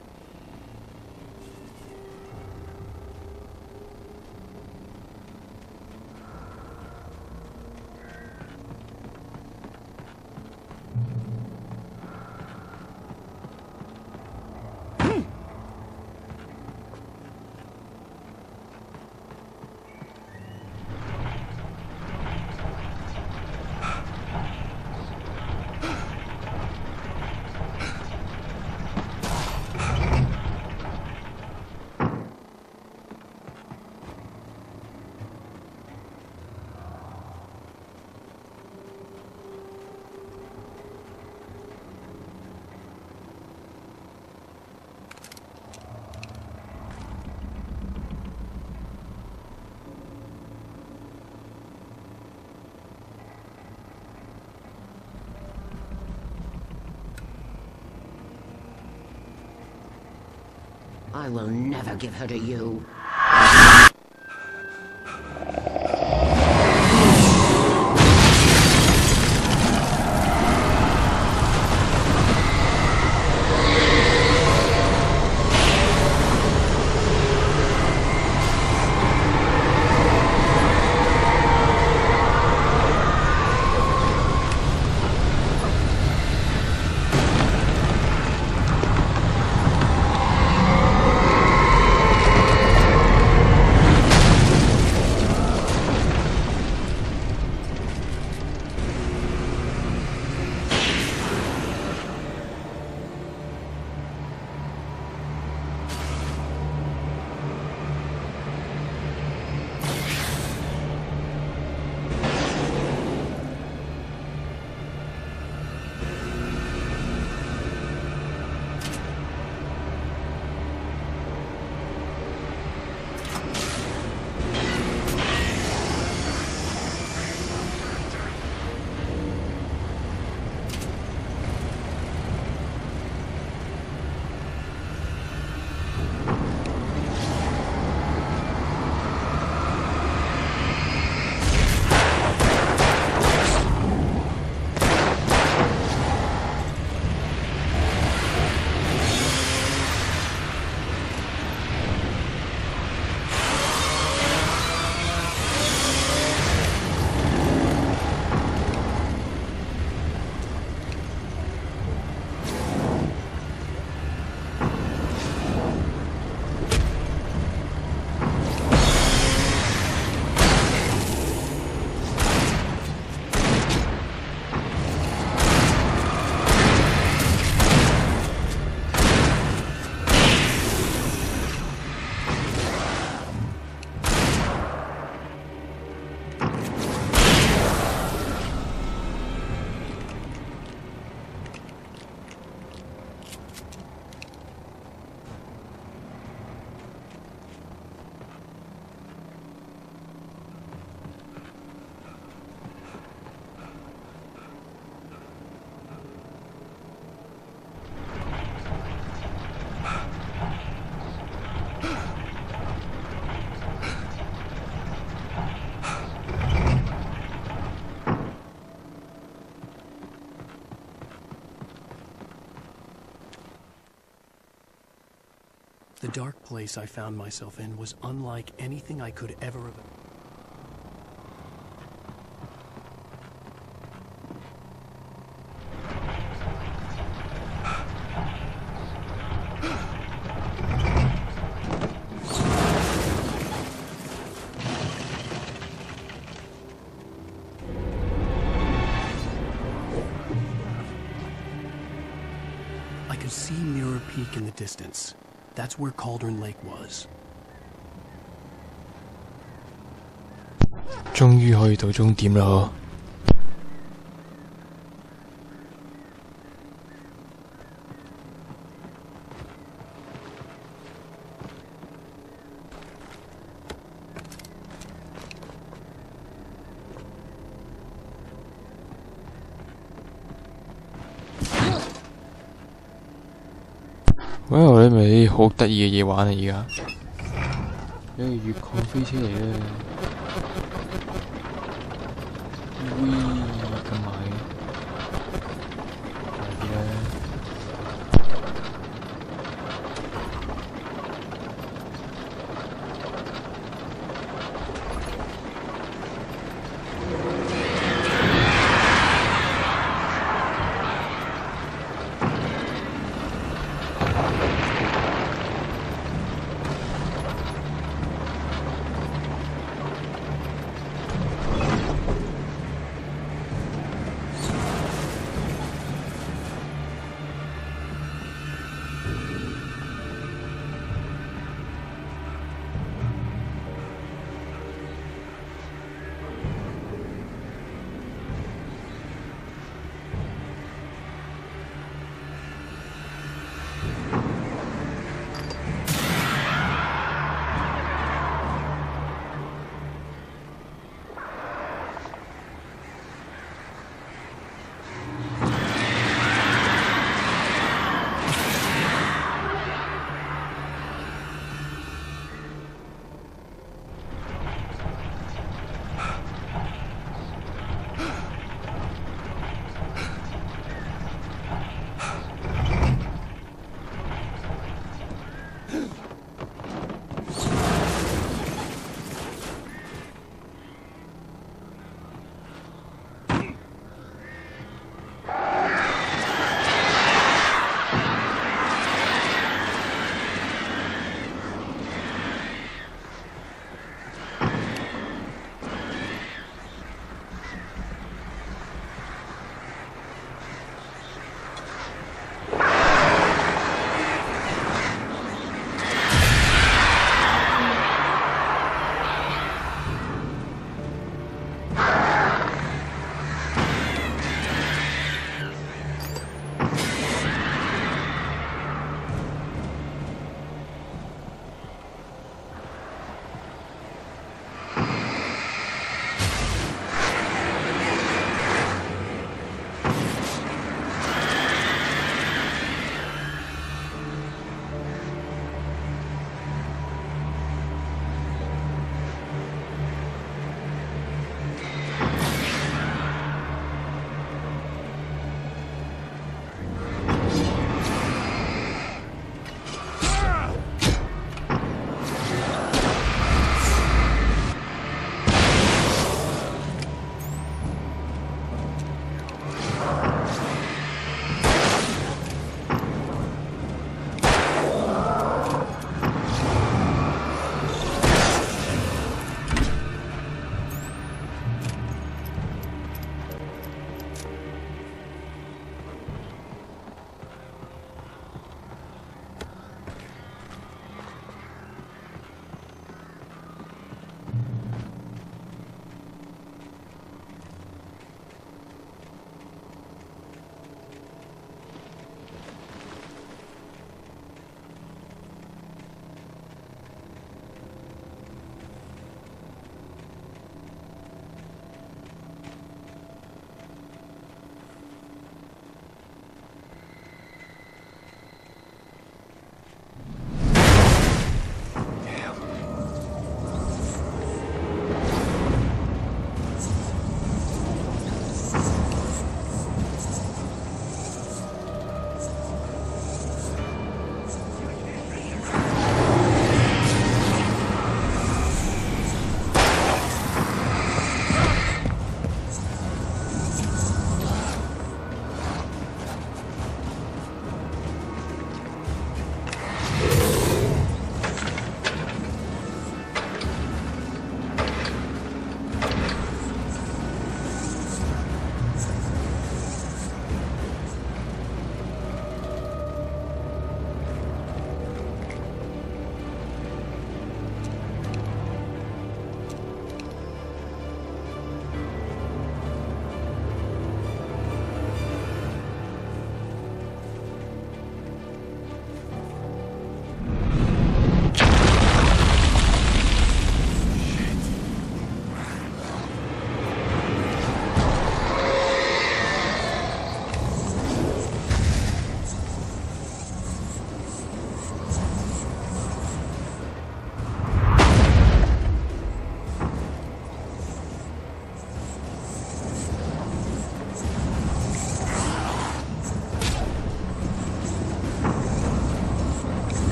I will never give her to you. The dark place I found myself in was unlike anything I could ever have. I could see Mirror Peak in the distance. That's where Cauldron Lake was. 終於可以到終點啦！哇！你咪好得意嘅嘢玩啊！而家有個越礦飛車嚟咧，咁埋快啲啦！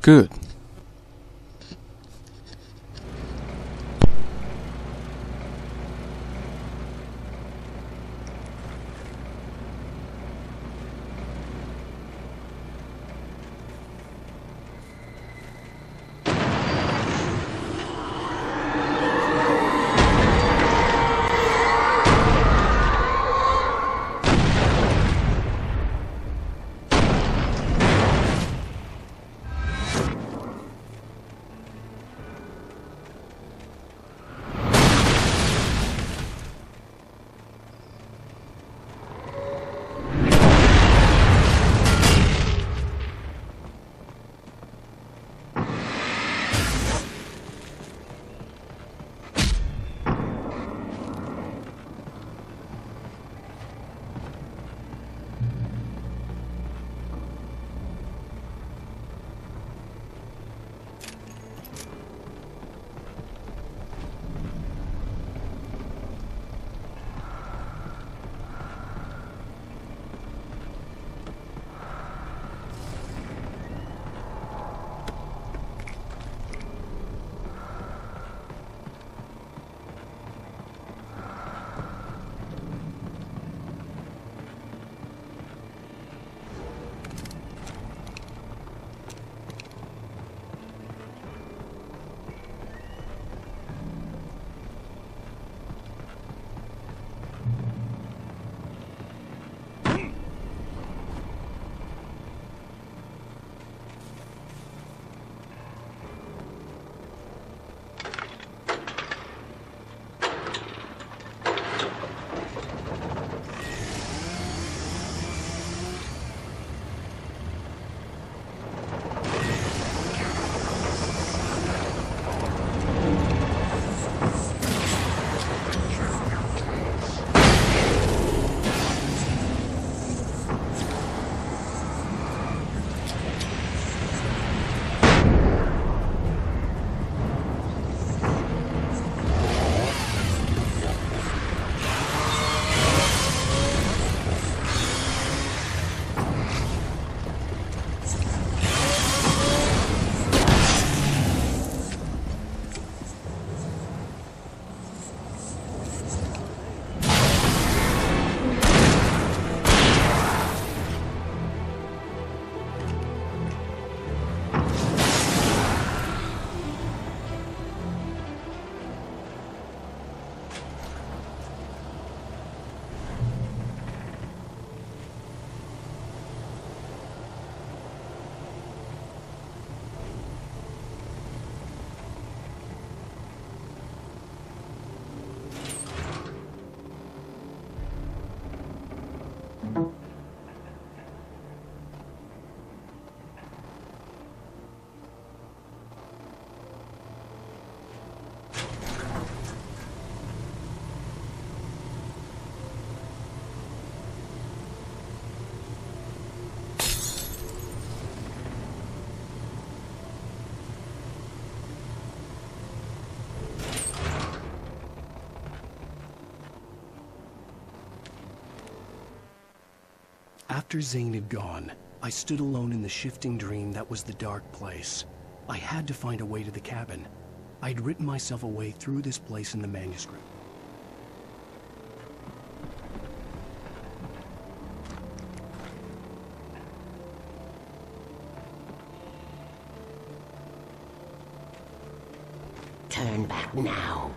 Good. After Zane had gone, I stood alone in the shifting dream that was the dark place. I had to find a way to the cabin. I'd written myself a way through this place in the manuscript. Turn back now.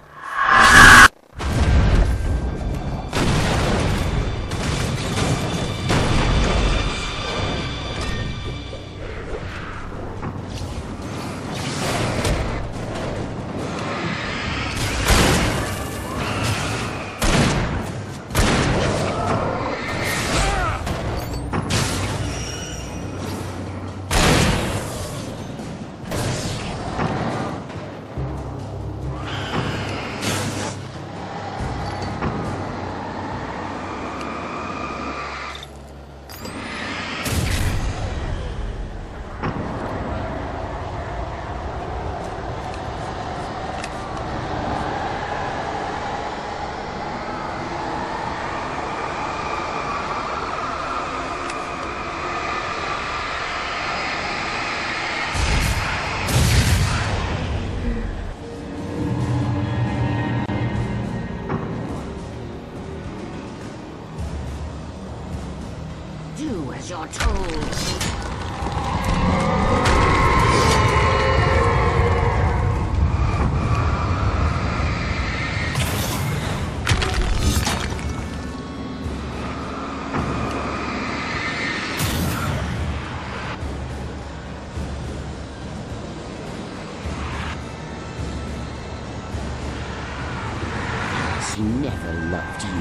as you're told. She never loved you.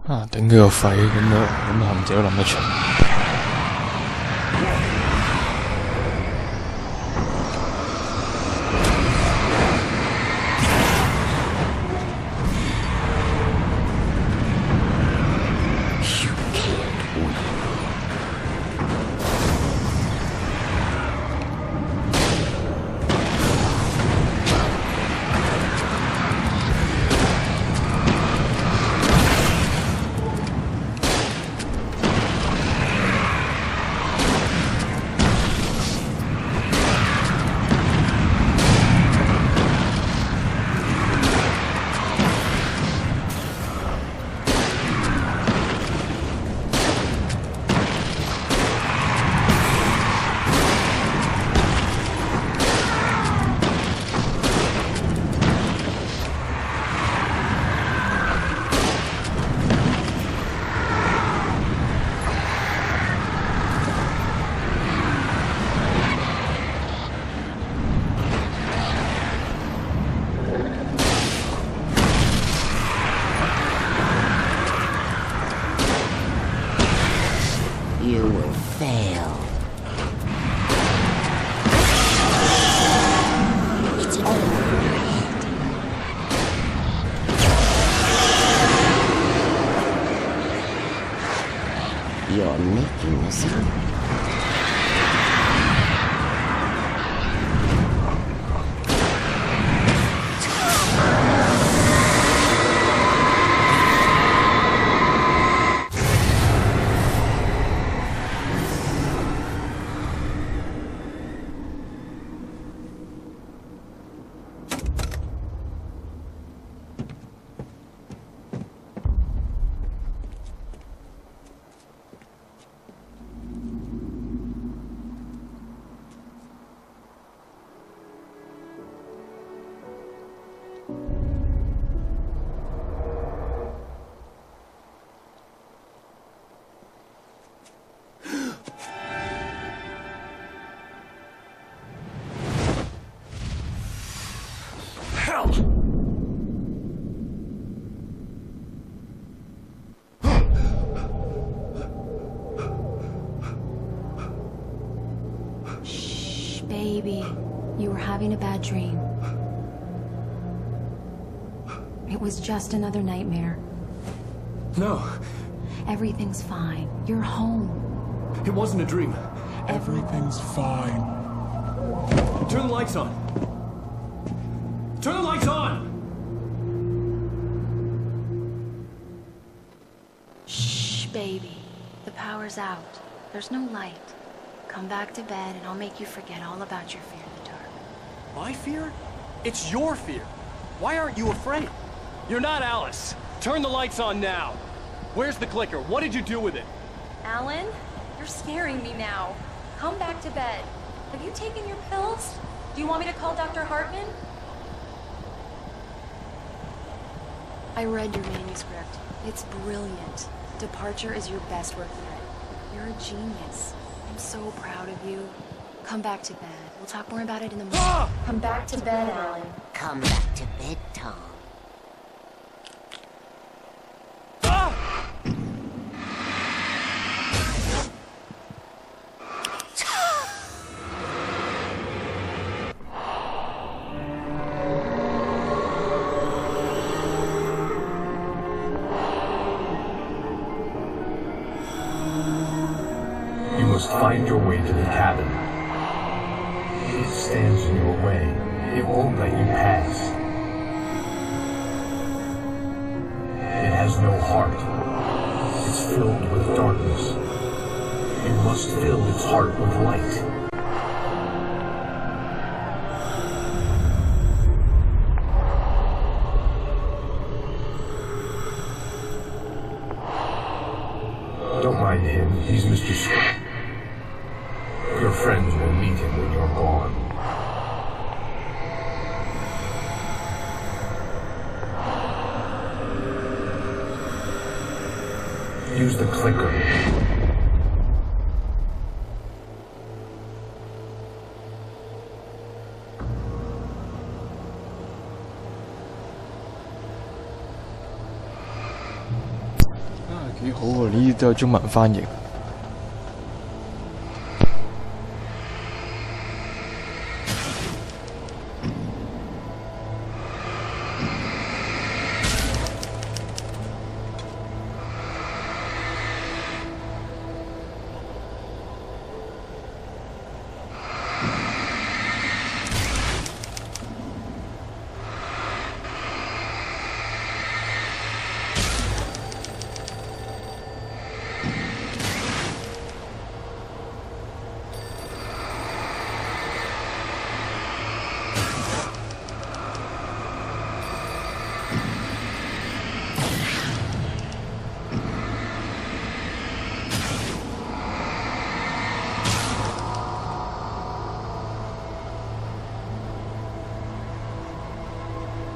啊！頂佢個肺咁啊！咁陷阱都諗得出。You will fail. It's all in your head. You're making this up. Shh, baby. You were having a bad dream. It was just another nightmare. No. Everything's fine. You're home. It wasn't a dream. Everything's fine. Turn the lights on. Turn the lights on! Shh, baby. The power's out. There's no light. Come back to bed and I'll make you forget all about your fear in the dark. My fear? It's your fear. Why aren't you afraid? You're not Alice. Turn the lights on now. Where's the clicker? What did you do with it? Alan, you're scaring me now. Come back to bed. Have you taken your pills? Do you want me to call Dr. Hartman? I read your manuscript. It's brilliant. departure is your best regret. You're a genius. I'm so proud of you. Come back to bed. We'll talk more about it in the morning. Come back to bed, Alan. Come back to bed, Tom. You must find your way to the cabin. It stands in your way. It won't let you pass. It has no heart. It's filled with darkness. You must fill its heart with light. Don't mind him. He's Mr. Swift. Your friends will meet him when you're gone. Use the clicker. Ah, 幾好喎！呢啲都有中文翻譯。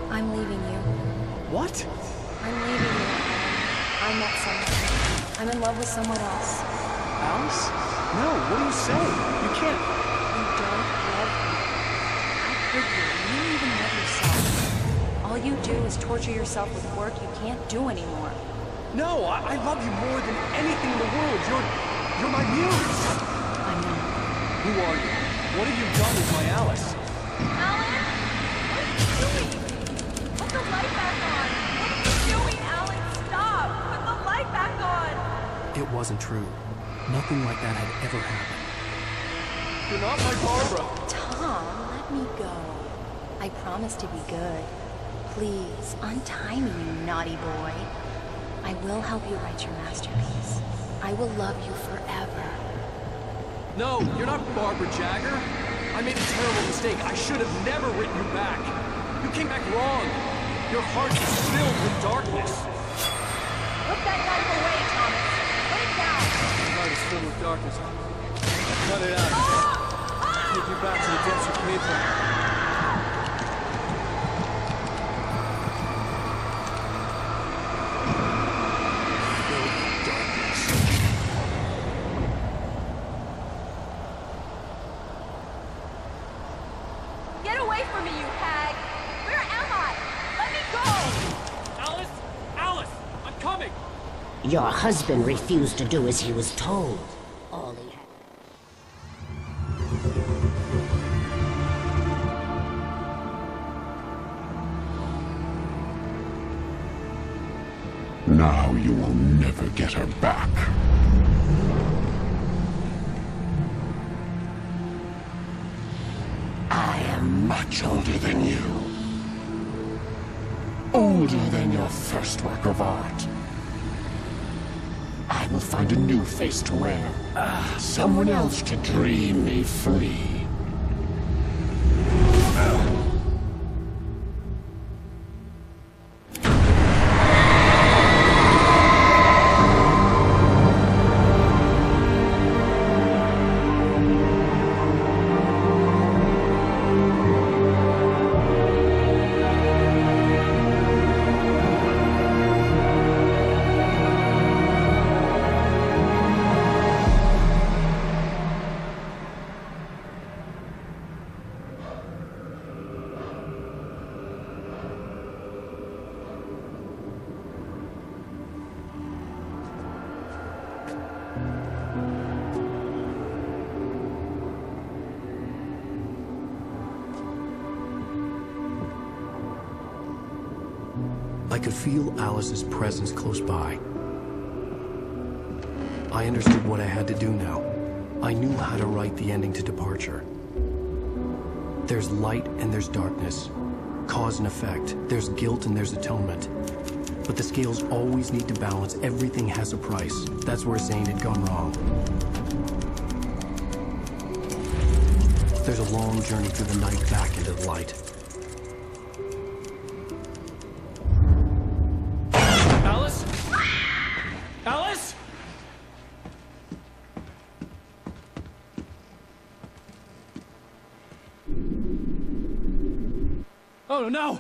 I'm leaving you. What? I'm leaving you. I met someone. I'm in love with someone else. Alice? No, what are you saying? You can't. You don't love me. I hurt you. You don't even love yourself. All you do is torture yourself with work you can't do anymore. No, I love you more than anything in the world. You're my muse. I know. Who are you? What have you done with my Alice? Alan? What are you doing? Put the light back on! What are you doing, Alan? Stop! Put the light back on! It wasn't true. Nothing like that had ever happened. You're not my Barbara. Tom, let me go. I promise to be good. Please, untie me, you naughty boy. I will help you write your masterpiece. I will love you forever. No, you're not Barbara Jagger. I made a terrible mistake. I should have never written you back. You came back wrong. Your heart is filled with darkness. Put that knife away, Thomas. Put it down. Your heart is filled with darkness. Cut it out. Take you back to the depths of paper. Get away from me, you hag! Where am I? Let me go! Alice! Alice! I'm coming! Your husband refused to do as he was told. All he had. Now you will never get her back. I am much older than you. Older than your first work of art. I will find a new face to wear. Someone else to dream me free. I could feel Alice's presence close by. I understood what I had to do now. I knew how to write the ending to Departure. There's light and there's darkness. Cause and effect. There's guilt and there's atonement. But the scales always need to balance. Everything has a price. That's where Zane had gone wrong. There's a long journey through the night back into the light. Alice? Alice? Oh no!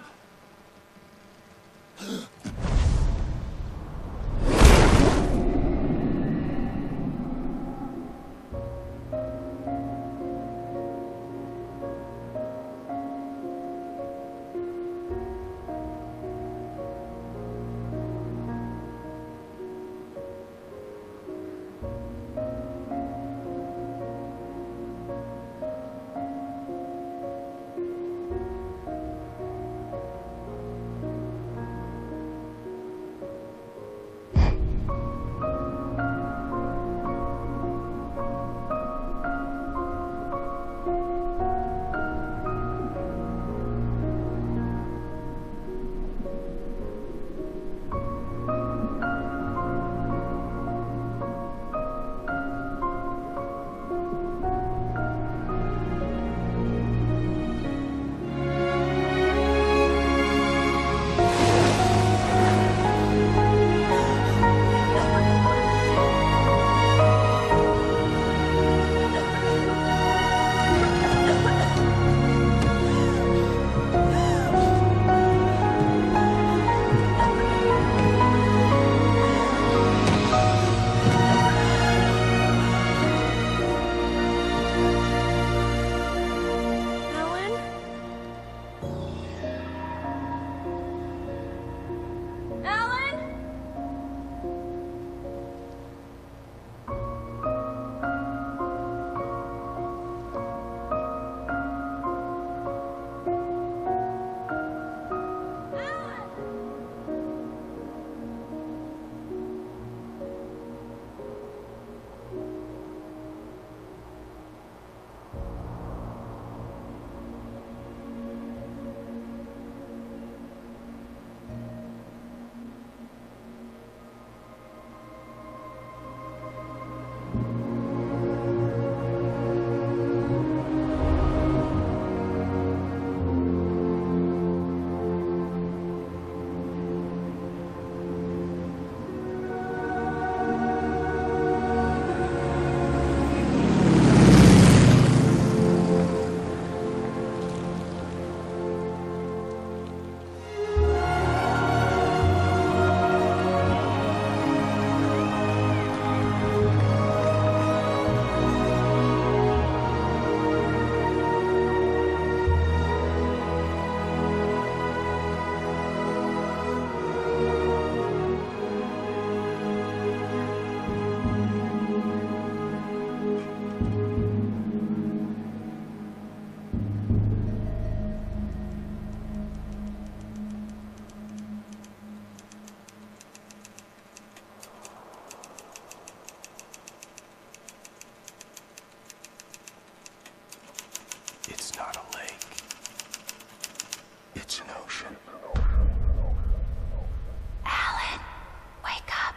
It's not a lake. It's an ocean. Alan, wake up.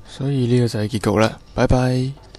所以呢個就係結局啦，拜拜。